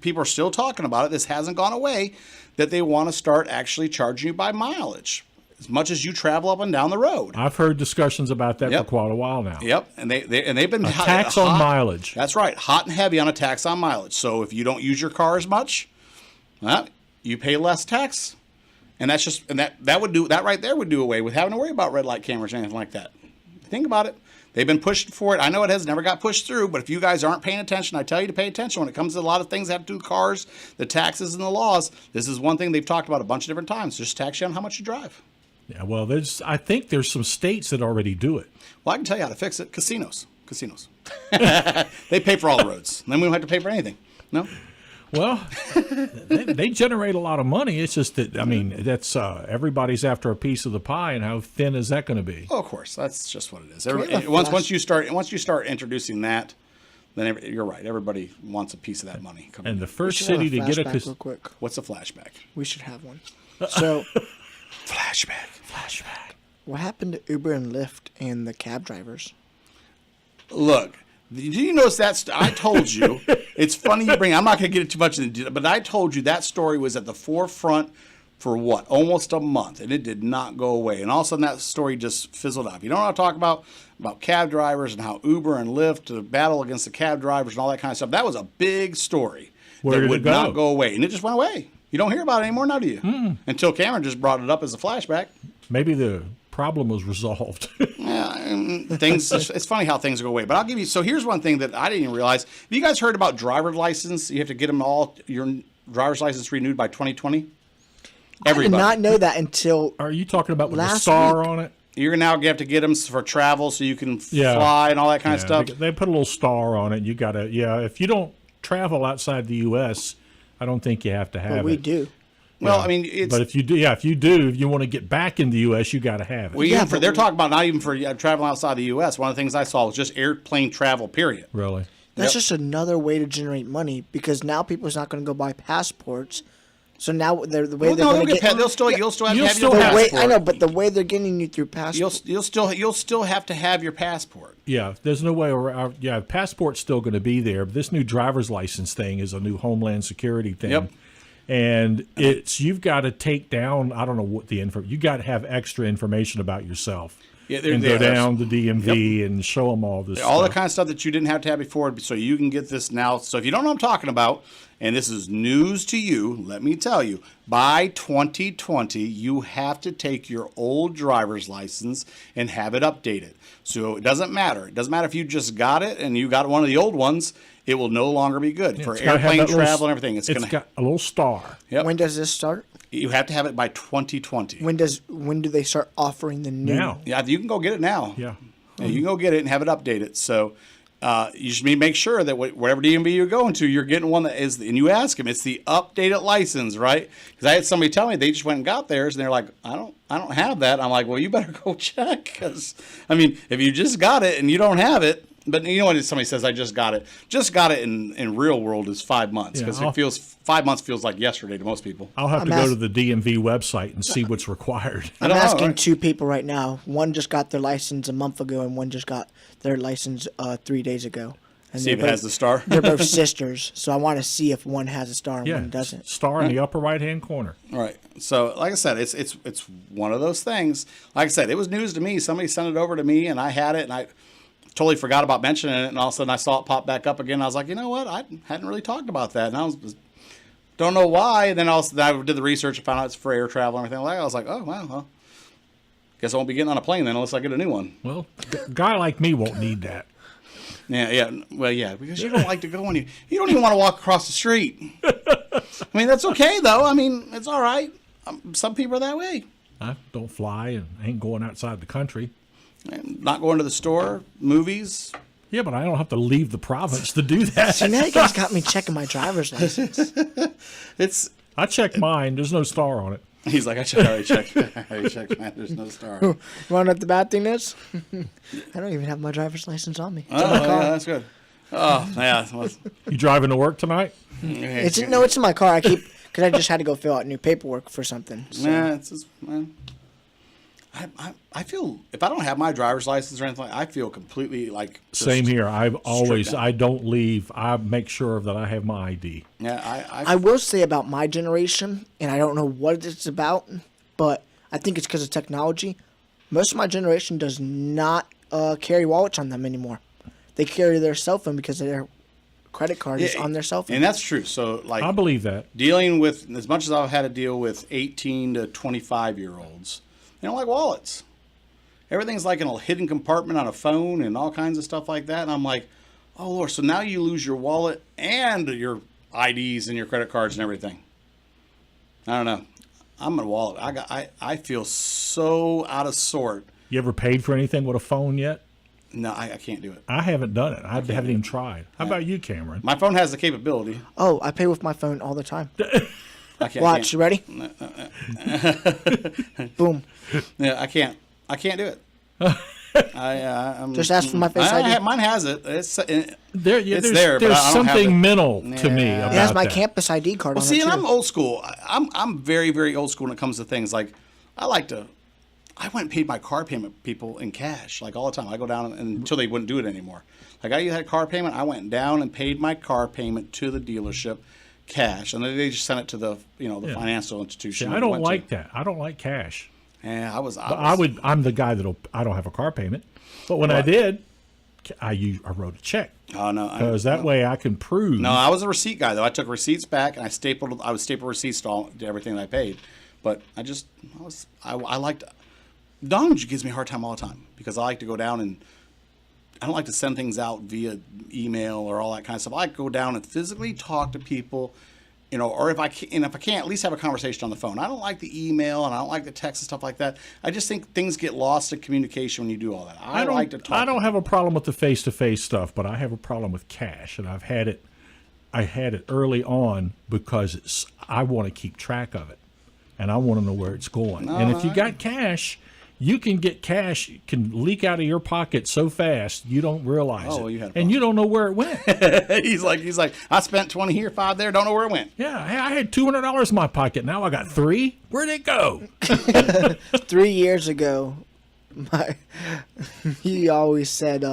people are still talking about it. This hasn't gone away. That they want to start actually charging you by mileage. As much as you travel up and down the road. I've heard discussions about that for quite a while now. Yep, and they've been tax on mileage. That's right, hot and heavy on a tax on mileage. So if you don't use your car as much, you pay less tax, and that's just that would do that right there would do away with having to worry about red light cameras or anything like that. Think about it. They've been pushing for it. I know it has never got pushed through, but if you guys aren't paying attention, I tell you to pay attention when it comes to a lot of things that have to do with cars, the taxes and the laws. This is one thing they've talked about a bunch of different times. Just tax you on how much you drive. Yeah, well, I think there's some states that already do it. Well, I can tell you how to fix it. Casinos. They pay for all the roads. Then we don't have to pay for anything. No? Well, they generate a lot of money. It's just that, I mean, that's everybody's after a piece of the pie, and how thin is that going to be? Oh, of course, that's just what it is. we have a Once you start introducing that, then you're right. Everybody wants a piece of that money. And the We first should have city to get a flashback real quick. What's a flashback? We should have one. So, Flashback. what happened to Uber and Lyft and the cab drivers? Look, did you notice that? I told you. It's funny you bring. I'm not going to get too much into it, but I told you that story was at the forefront for what? Almost a month, and it did not go away. And all of a sudden, that story just fizzled out. You know what I'm talking about cab drivers and how Uber and Lyft to battle against the cab drivers and all that kind of stuff. That was a big story Where that did it would go? not go away, and it just went away. You don't hear about it anymore, now do you? Until Cameron just brought it up as a flashback. Maybe the problem was resolved. Things. It's funny how things go away. But I'll give you. So here's one thing that I didn't even realize. Have you guys heard about driver's license? You have to get them all your driver's license renewed by 2020. I did not know that until Are you talking about with the Last star week. on it? You're now have to get them for travel so you can Yeah. fly and all that kind of Yeah, stuff. They put a little star on it. You got to, if you don't travel outside the U.S., I don't think you have to have but we it. do. Well, I mean, it's. But if you do, if you want to get back in the U.S., you got to have it. well, Yeah, even for, but they're we- talking about not even for traveling outside the U.S. One of the things I saw was just airplane travel, period. Really? That's Yep. just another way to generate money because now people's not going to go buy passports. So now they're the way Well, they're no, going to they'll get. you'll still have to have You'll your still the have- way, passport. I know, but the way they're getting you through passport. You'll still have to have your passport. Yeah, there's no way around. Yeah, passport's still going to be there. But this new driver's license thing is a new Homeland Security thing. Yep. And you've got to take down, I don't know what the info, you got to have extra information about yourself. Yeah, and go down to DMV and show them all this All the stuff. kind of stuff that you didn't have to have before, so you can get this now. So if you don't know what I'm talking about, and this is news to you, let me tell you, by 2020, you have to take your old driver's license and have it updated. So it doesn't matter. It doesn't matter if you just got it and you got one of the old ones. It will no longer be good for It's gotta have airplane that little- travel and everything. It's gonna. got a little star. Yep. When does this start? You have to have it by 2020. When do they start offering the new? Now. Yeah, you can go get it now. Yeah. Yeah, you can go get it and have it updated. So you should make sure that whatever DMV you're going to, you're getting one that is, and you ask them, it's the updated license, right? Because I had somebody tell me they just went and got theirs, and they're like, I don't have that. I'm like, well, you better go check, because I mean, if you just got it and you don't have it, but you know when somebody says I just got it in real world is 5 months, because Yeah, it feels 5 months feels like yesterday to most people. I'll have I'm to go ask- to the DMV website and see what's required. I'm don't know, asking right? two people right now. One just got their license a month ago, and one just got their license 3 days ago. And See if it they're has the star. They're both sisters, so I want to see if one has a star and Yeah, one doesn't. star in the upper right-hand corner. Right. So, like I said, it's one of those things. Like I said, it was news to me. Somebody sent it over to me, and I had it, and I totally forgot about mentioning it. And all of a sudden, I saw it pop back up again. I was like, you know what? I hadn't really talked about that, and I was don't know why. And then I did the research and found out it's for air travel and everything like that. I was like, oh wow, well, guess I won't be getting on a plane then unless I get a new one. Well, a guy like me won't need that. Yeah. Well, yeah, because you don't like to go when you don't even want to walk across the street. I mean, that's okay though. I mean, it's all right. Some people are that way. I don't fly and ain't going outside the country. Not going to the store, movies. Yeah, but I don't have to leave the province to do that. So now you guys got me checking my driver's license. It's. I checked mine. There's no star on it. He's like, I already checked. I already checked, man. There's no star. Want to know what the bad thing is? I don't even have my driver's license on me. It's in Oh, my car. yeah, that's good. Oh, yeah. Well, You driving to work tonight? It's in my car. Because I just had to go fill out new paperwork for something. So. Nah, it's just, man. I feel if I don't have my driver's license or anything, I feel completely like just- Same here. I've always, down. I don't leave. I make sure that I have my ID. Yeah, I will say about my generation, and I don't know what it's about, but I think it's because of technology. Most of my generation does not carry wallets on them anymore. They carry their cell phone because their credit card is on their cell phone. and that's true. So like I believe that. dealing with as much as I've had to deal with 18 to 25-year-olds, they don't like wallets. Everything's like in a hidden compartment on a phone and all kinds of stuff like that. And I'm like, oh Lord, so now you lose your wallet and your IDs and your credit cards and everything. I don't know. I'm a wallet. I feel so out of sort. You ever paid for anything with a phone yet? No, I can't do it. I haven't done it. I haven't even tried. How about you, Cameron? My phone has the capability. Oh, I pay with my phone all the time. I can't. Watch, you ready? Boom. Yeah, I can't do it. I'm Just ask for my Face ID. Mine has it. It's There's there, but there's I don't have something it. mental to me Yeah. about It has my that. campus ID card Well, on see, it, and too. I'm old school. I'm very, very old school when it comes to things like I went and paid my car payment people in cash like all the time. I go down until they wouldn't do it anymore. Like I had a car payment, I went down and paid my car payment to the dealership cash, and then they just sent it to the financial institution. See, it I don't went like to. that. I don't like cash. Yeah, I'm the guy I don't have a car payment, but when I did, I wrote a check. Oh no, Because that way I can prove. No, I was a receipt guy though. I took receipts back and I would staple receipts to everything that I paid. But I liked. Don gives me a hard time all the time because I like to go down and I don't like to send things out via email or all that kind of stuff. I like to go down and physically talk to people, or if I can't, at least have a conversation on the phone. I don't like the email and I don't like the text and stuff like that. I just think things get lost in communication when you do all that. I like to talk. I don't have a problem with the face-to-face stuff, but I have a problem with cash, and I had it early on because I want to keep track of it, and I want to know where it's going. And if you got cash, you can get cash can leak out of your pocket so fast you don't realize it, well, you had a and you don't know where it went. he's like, I spent 20 here, 5 there, don't know where it went. Yeah, hey, I had $200 in my pocket. Now I got $3. Where'd it go? 3 years ago, he always said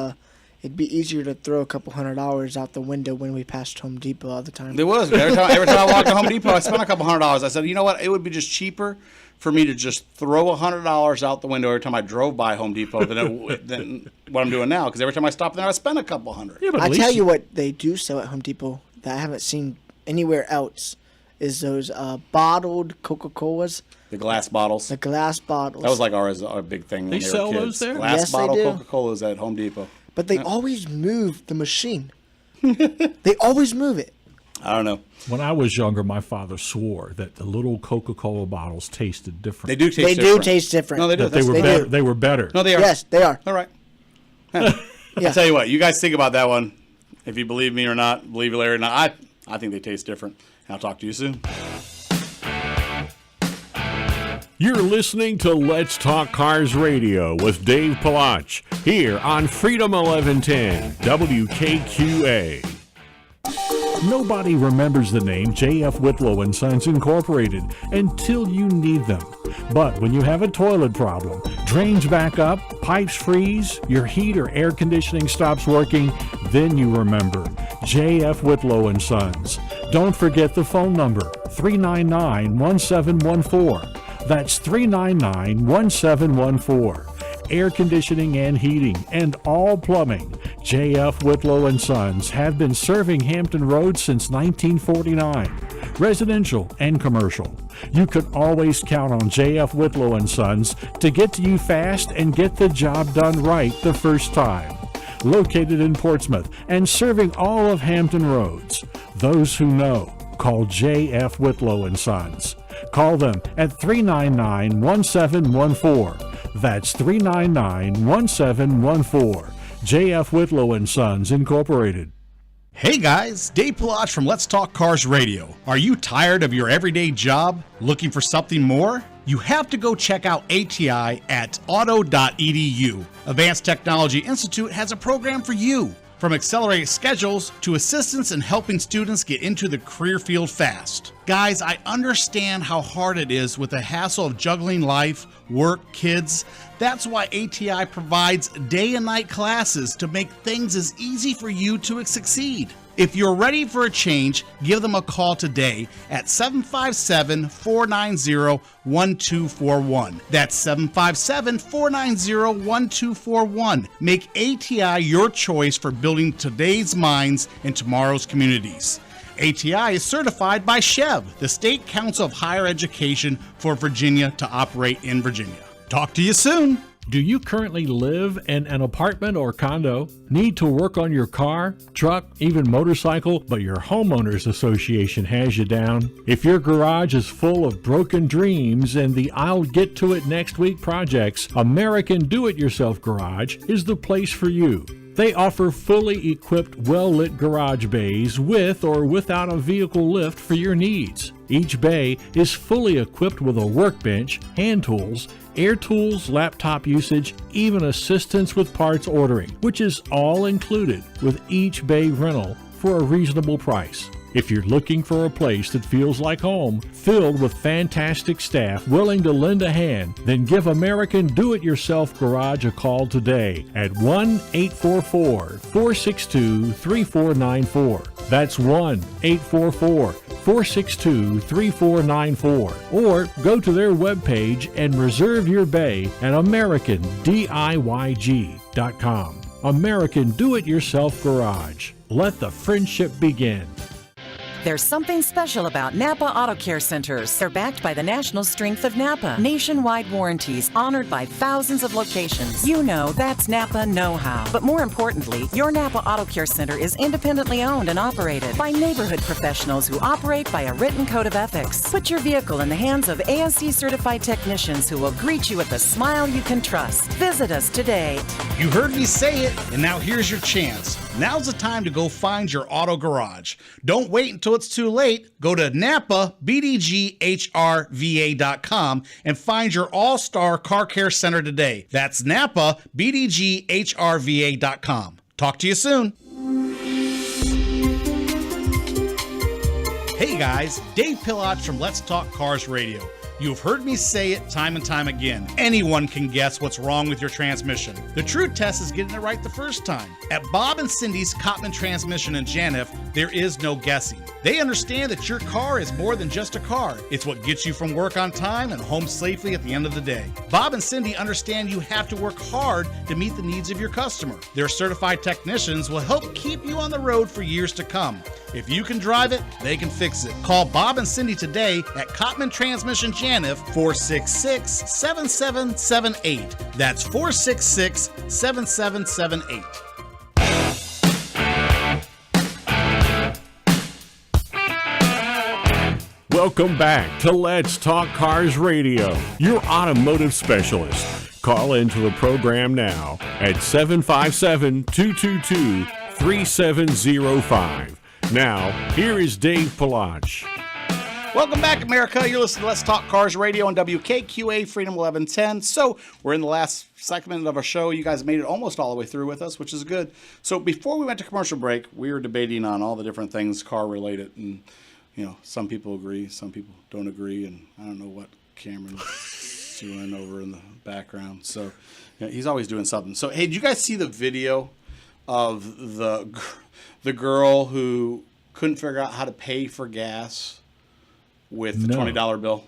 it'd be easier to throw a couple $100 out the window when we passed Home Depot all the time. It was. Every time I walked to Home Depot, I spent a couple $100. I said, you know what? It would be just cheaper for me to just throw $100 out the window every time I drove by Home Depot than what I'm doing now. Because every time I stop there, I spend a couple $100. Yeah, but at I least tell you what they do sell at Home Depot that I haven't seen anywhere else is those bottled Coca-Colas. The glass bottles. The glass bottles. That was like our big thing. They when sell were those kids. there? Glass Yes, they bottle do. Coca-Colas at Home Depot. But they always move the machine. They always move it. I don't know. when I was younger, my father swore that the little Coca-Cola bottles tasted different. They do taste They different. do taste different. No, they do. That they were They better. do. They were better. No, they are. Yes, they are. All right. Yeah. I'll tell you what. You guys think about that one. If you believe me or not, believe Larry or not, I think they taste different. I'll talk to you soon. You're listening to Let's Talk Cars Radio with Dave Palach here on Freedom 1110 WKQA. Nobody remembers the name J.F. Whitlow & Sons Incorporated until you need them. But when you have a toilet problem, drains back up, pipes freeze, your heat or air conditioning stops working, then you remember J.F. Whitlow & Sons. Don't forget the phone number, 399-1714. That's 399-1714. Air conditioning and heating and all plumbing. J.F. Whitlow & Sons have been serving Hampton Roads since 1949. Residential and commercial. You can always count on J.F. Whitlow & Sons to get to you fast and get the job done right the first time. Located in Portsmouth and serving all of Hampton Roads. Those who know, call J.F. Whitlow & Sons. Call them at 399-1714. That's 399-1714. J.F. Whitlow & Sons Incorporated. Hey guys, Dave Palach from Let's Talk Cars Radio. Are you tired of your everyday job? Looking for something more? You have to go check out ATI at auto.edu. Advanced Technology Institute has a program for you. From accelerated schedules to assistance in helping students get into the career field fast. Guys, I understand how hard it is with the hassle of juggling life, work, kids. That's why ATI provides day and night classes to make things as easy for you to succeed. If you're ready for a change, give them a call today at 757-490-1241. That's 757-490-1241. Make ATI your choice for building today's minds and tomorrow's communities. ATI is certified by SHEV, the State Council of Higher Education for Virginia, to operate in Virginia. Talk to you soon. Do you currently live in an apartment or condo? Need to work on your car, truck, even motorcycle, but your homeowners association has you down? If your garage is full of broken dreams and the I'll get to it next week projects, American Do-It-Yourself Garage is the place for you. They offer fully equipped, well-lit garage bays with or without a vehicle lift for your needs. Each bay is fully equipped with a workbench, hand tools, air tools, laptop usage, even assistance with parts ordering, which is all included with each bay rental for a reasonable price. If you're looking for a place that feels like home, filled with fantastic staff willing to lend a hand, then give American Do-It-Yourself Garage a call today at 1-844-462-3494. That's 1-844-462-3494. Or go to their webpage and reserve your bay at AmericanDIYG.com. American Do-It-Yourself Garage. Let the friendship begin. There's something special about Napa Auto Care Centers. They're backed by the national strength of Napa. Nationwide warranties honored by thousands of locations. You know that's Napa know-how. But more importantly, your Napa Auto Care Center is independently owned and operated by neighborhood professionals who operate by a written code of ethics. Put your vehicle in the hands of ASE certified technicians who will greet you with a smile you can trust. Visit us today. You heard me say it, and now here's your chance. Now's the time to go find your auto garage. Don't wait until it's too late. Go to NapaBDGHRVA.com and find your all-star car care center today. That's NapaBDGHRVA.com. Talk to you soon. Hey guys, Dave Pillage from Let's Talk Cars Radio. You've heard me say it time and time again. Anyone can guess what's wrong with your transmission. The true test is getting it right the first time. At Bob and Cindy's Cotman Transmission in Janif, there is no guessing. They understand that your car is more than just a car. It's what gets you from work on time and home safely at the end of the day. Bob and Cindy understand you have to work hard to meet the needs of your customer. Their certified technicians will help keep you on the road for years to come. If you can drive it, they can fix it. Call Bob and Cindy today at Cotman Transmission Janif, 466-7778. That's 466-7778. Welcome back to Let's Talk Cars Radio, your automotive specialist. Call into the program now at 757-222-3705. Now, here is Dave Pillage. Welcome back, America. You're listening to Let's Talk Cars Radio on WKQA Freedom 1110. So we're in the last segment of our show. You guys made it almost all the way through with us, which is good. So before we went to commercial break, we were debating on all the different things car related. And, you know, some people agree, some people don't agree. And I don't know what Cameron's doing over in the background. So you know, he's always doing something. So, hey, did you guys see the video of the girl who couldn't figure out how to pay for gas with the $20 bill?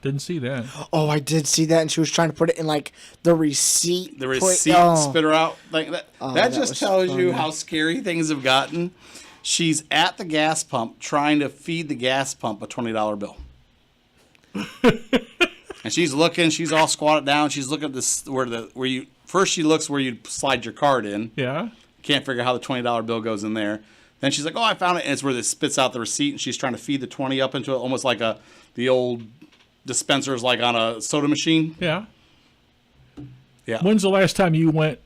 Didn't see that. Oh, I did see that, and she was trying to put it in like the receipt. The receipt spit her out like that. That just tells you how scary things have gotten. She's at the gas pump trying to feed the gas pump a $20 bill. And she's looking, she's all squatted down. She's looking at this where you first she looks where you slide your card in. Yeah. Can't figure out how the $20 bill goes in there. Then she's like, "Oh, I found it," and it's where it spits out the receipt, and she's trying to feed the 20 up into it, almost like the old dispensers, like on a soda machine. Yeah. Yeah. When's the last time you went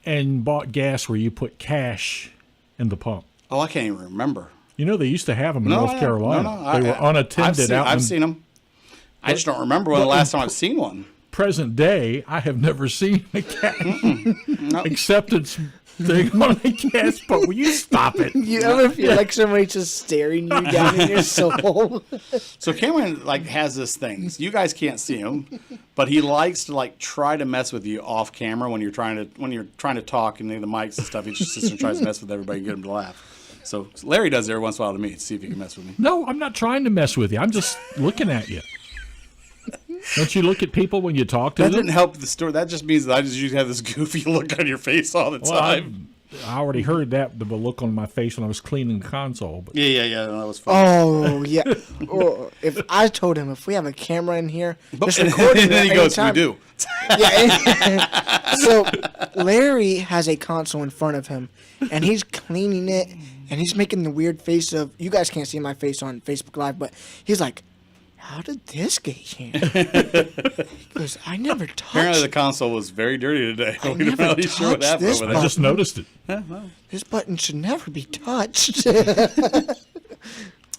and bought gas where you put cash in the pump? Oh, I can't even remember. You know, they used to have them in North Carolina. No, they were unattended out. I've seen them. I just don't remember when the last time I've seen one. Present day, I have never seen a cash acceptance thing on a gas pump. Will you stop it? You ever feel like somebody's just staring you down in your soul? So Cameron has this thing. You guys can't see him, but he likes to try to mess with you off camera when you're trying to talk and the mics and stuff. He just sits and tries to mess with everybody and get them to laugh. So Larry does it every once in a while to me to see if he can mess with me. No, I'm not trying to mess with you. I'm just looking at you. Don't you look at people when you talk to them? That didn't help the story. That just means that I just usually have this goofy look on your face all the time. I already heard that, the look on my face when I was cleaning the console. But Yeah. That was fun. Oh yeah. Or if I told him if we have a camera in here, just recording and then it he goes, "We anytime- do." Yeah. So Larry has a console in front of him, and he's cleaning it, and he's making the weird face of. You guys can't see my face on Facebook Live, but he's like, "How did this get here?" He goes, "I never Apparently, the touched. console was very dirty today. I We're never not really sure what touched happened this over I there. just noticed it. This button should never be touched."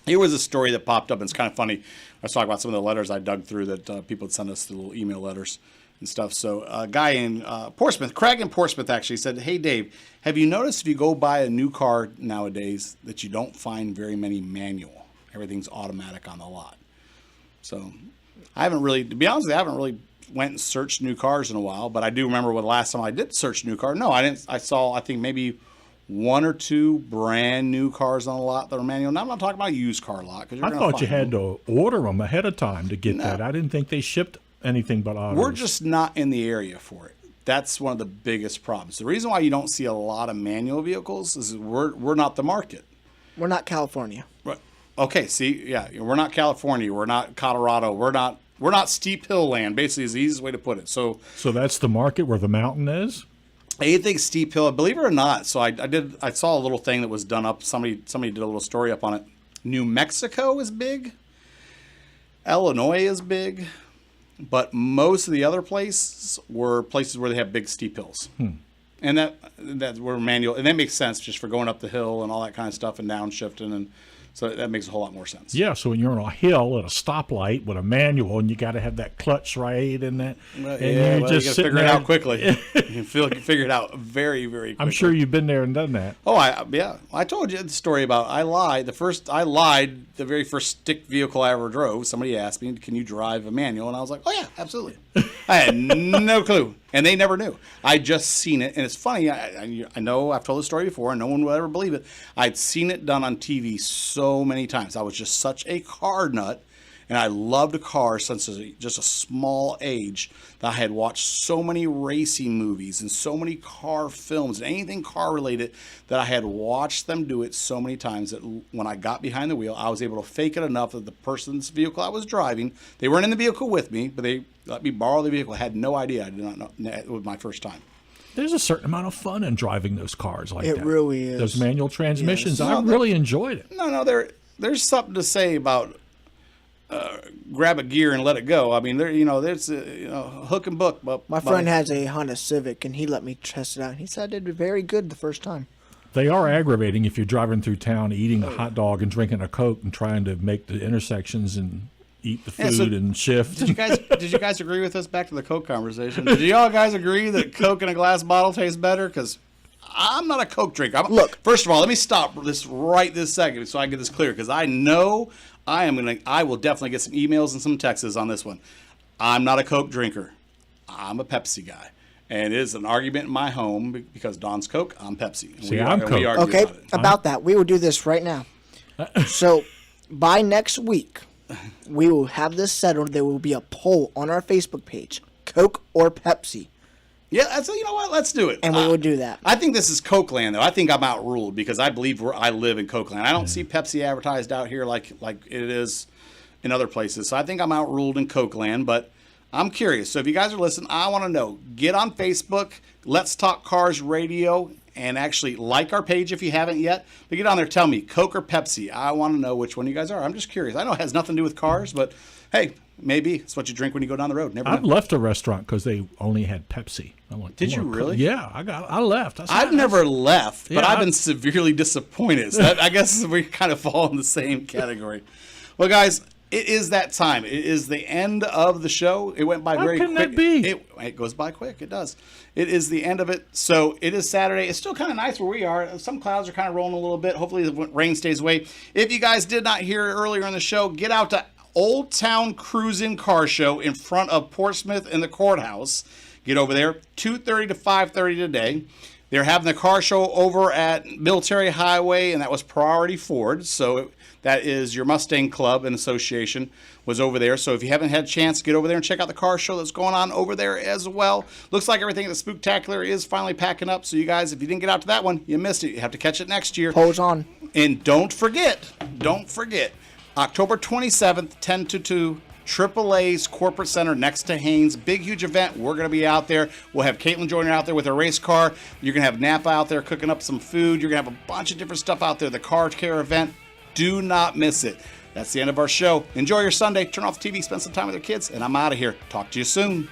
Here was a story that popped up, and it's kind of funny. I was talking about some of the letters I dug through that people had sent us, the little email letters and stuff. So a guy in Portsmouth, Craig in Portsmouth, actually said, "Hey, Dave, have you noticed if you go buy a new car nowadays that you don't find very many manual? Everything's automatic on the lot." So I haven't really, to be honest with you, I haven't really went and searched new cars in a while, but I do remember when the last time I did search a new car. No, I didn't. I saw, I think maybe one or two brand new cars on the lot that are manual. Now I'm not talking about a used car lot. I thought you had to order them ahead of time to get that. I didn't think they shipped anything but autos. We're just not in the area for it. That's one of the biggest problems. The reason why you don't see a lot of manual vehicles is we're not the market. We're not California. Right. Okay. See, yeah, we're not California. We're not Colorado. We're not steep hill land. Basically, is the easiest way to put it. So that's the market where the mountain is? anything steep hill, believe it or not. So I saw a little thing that was done up. Somebody did a little story up on it. New Mexico is big. Illinois is big. But most of the other places were places where they have big steep hills. And that were manual, and that makes sense just for going up the hill and all that kind of stuff and downshifting, and so that makes a whole lot more sense. Yeah, so when you're on a hill at a stoplight with a manual, and you got to have that clutch right and that, Well, and you got to figure it out quickly. You figure it out very, very quickly. I'm sure you've been there and done that. Oh, I told you the story about I lied the very first stick vehicle I ever drove. Somebody asked me, "Can you drive a manual?" And I was like, "Oh yeah, absolutely." I had no clue, and they never knew. I just seen it, and it's funny. I know I've told the story before, and no one will ever believe it. I'd seen it done on TV so many times. I was just such a car nut, and I loved cars since just a small age that I had watched so many racing movies and so many car films and anything car related that I had watched them do it so many times that when I got behind the wheel, I was able to fake it enough that the person's vehicle I was driving, they weren't in the vehicle with me, but they let me borrow the vehicle. I had no idea. I did not know. It was my first time. There's a certain amount of fun in driving those cars like that. It really is. Those manual transmissions. Yes. I really enjoyed it. No, there's something to say about grab a gear and let it go. I mean, there's hook and book. My friend has a Honda Civic, and he let me test it out. He said it did very good the first time. They are aggravating if you're driving through town eating a hot dog and drinking a Coke and trying to make the intersections and eat the food Yeah, so and shift. Did you guys agree with us? Back to the Coke conversation. Did y'all guys agree that Coke in a glass bottle tastes better? Because I'm not a Coke drinker. Look. First of all, let me stop this right this second so I can get this clear. Because I know I will definitely get some emails and some texts on this one. I'm not a Coke drinker. I'm a Pepsi guy. And it is an argument in my home because Don's Coke, I'm Pepsi. And See, I'm we Coke. argue Okay, about it. about that, we will do this right now. So, by next week, we will have this settled. There will be a poll on our Facebook page: Coke or Pepsi, Yeah, you know what? Let's do it. and we will do that. I think this is Coke land, though. I think I'm outruled because I believe I live in Coke land. I don't see Pepsi advertised out here like it is in other places. So I think I'm outruled in Coke land, but I'm curious. So if you guys are listening, I want to know. Get on Facebook, Let's Talk Cars Radio, and actually like our page if you haven't yet. But get on there, tell me, Coke or Pepsi. I want to know which one you guys are. I'm just curious. I know it has nothing to do with cars, but hey, maybe it's what you drink when you go down the road. Never I've know. left a restaurant because they only had Pepsi. I went, Did "I you want Coke." really? Yeah, I left. I said, I've never left, but Yeah, I've I- been severely disappointed. So I guess we kind of fall in the same category. Well, guys, it is that time. It is the end of the show. It went by How very can quick. that be? It goes by quick. It does. It is the end of it. So it is Saturday. It's still kind of nice where we are. Some clouds are kind of rolling a little bit. Hopefully the rain stays away. If you guys did not hear it earlier in the show, get out to Old Town Cruisin' Car Show in front of Portsmouth and the courthouse. Get over there, 2:30 to 5:30 today. They're having the car show over at Military Highway, and that was Priority Ford. So That is your Mustang Club and Association was over there. So if you haven't had a chance, get over there and check out the car show that's going on over there as well. Looks like everything at the Spooktacular is finally packing up. So you guys, if you didn't get out to that one, you missed it. You have to catch it next year. Pose on. And don't forget, October 27th, 10 to 2, AAA's Corporate Center next to Haynes. Big, huge event. We're going to be out there. We'll have Caitlin Joyner out there with her race car. You're going to have Napa out there cooking up some food. You're going to have a bunch of different stuff out there. The car care event. Do not miss it. That's the end of our show. Enjoy your Sunday. Turn off the TV, spend some time with your kids, and I'm out of here. Talk to you soon.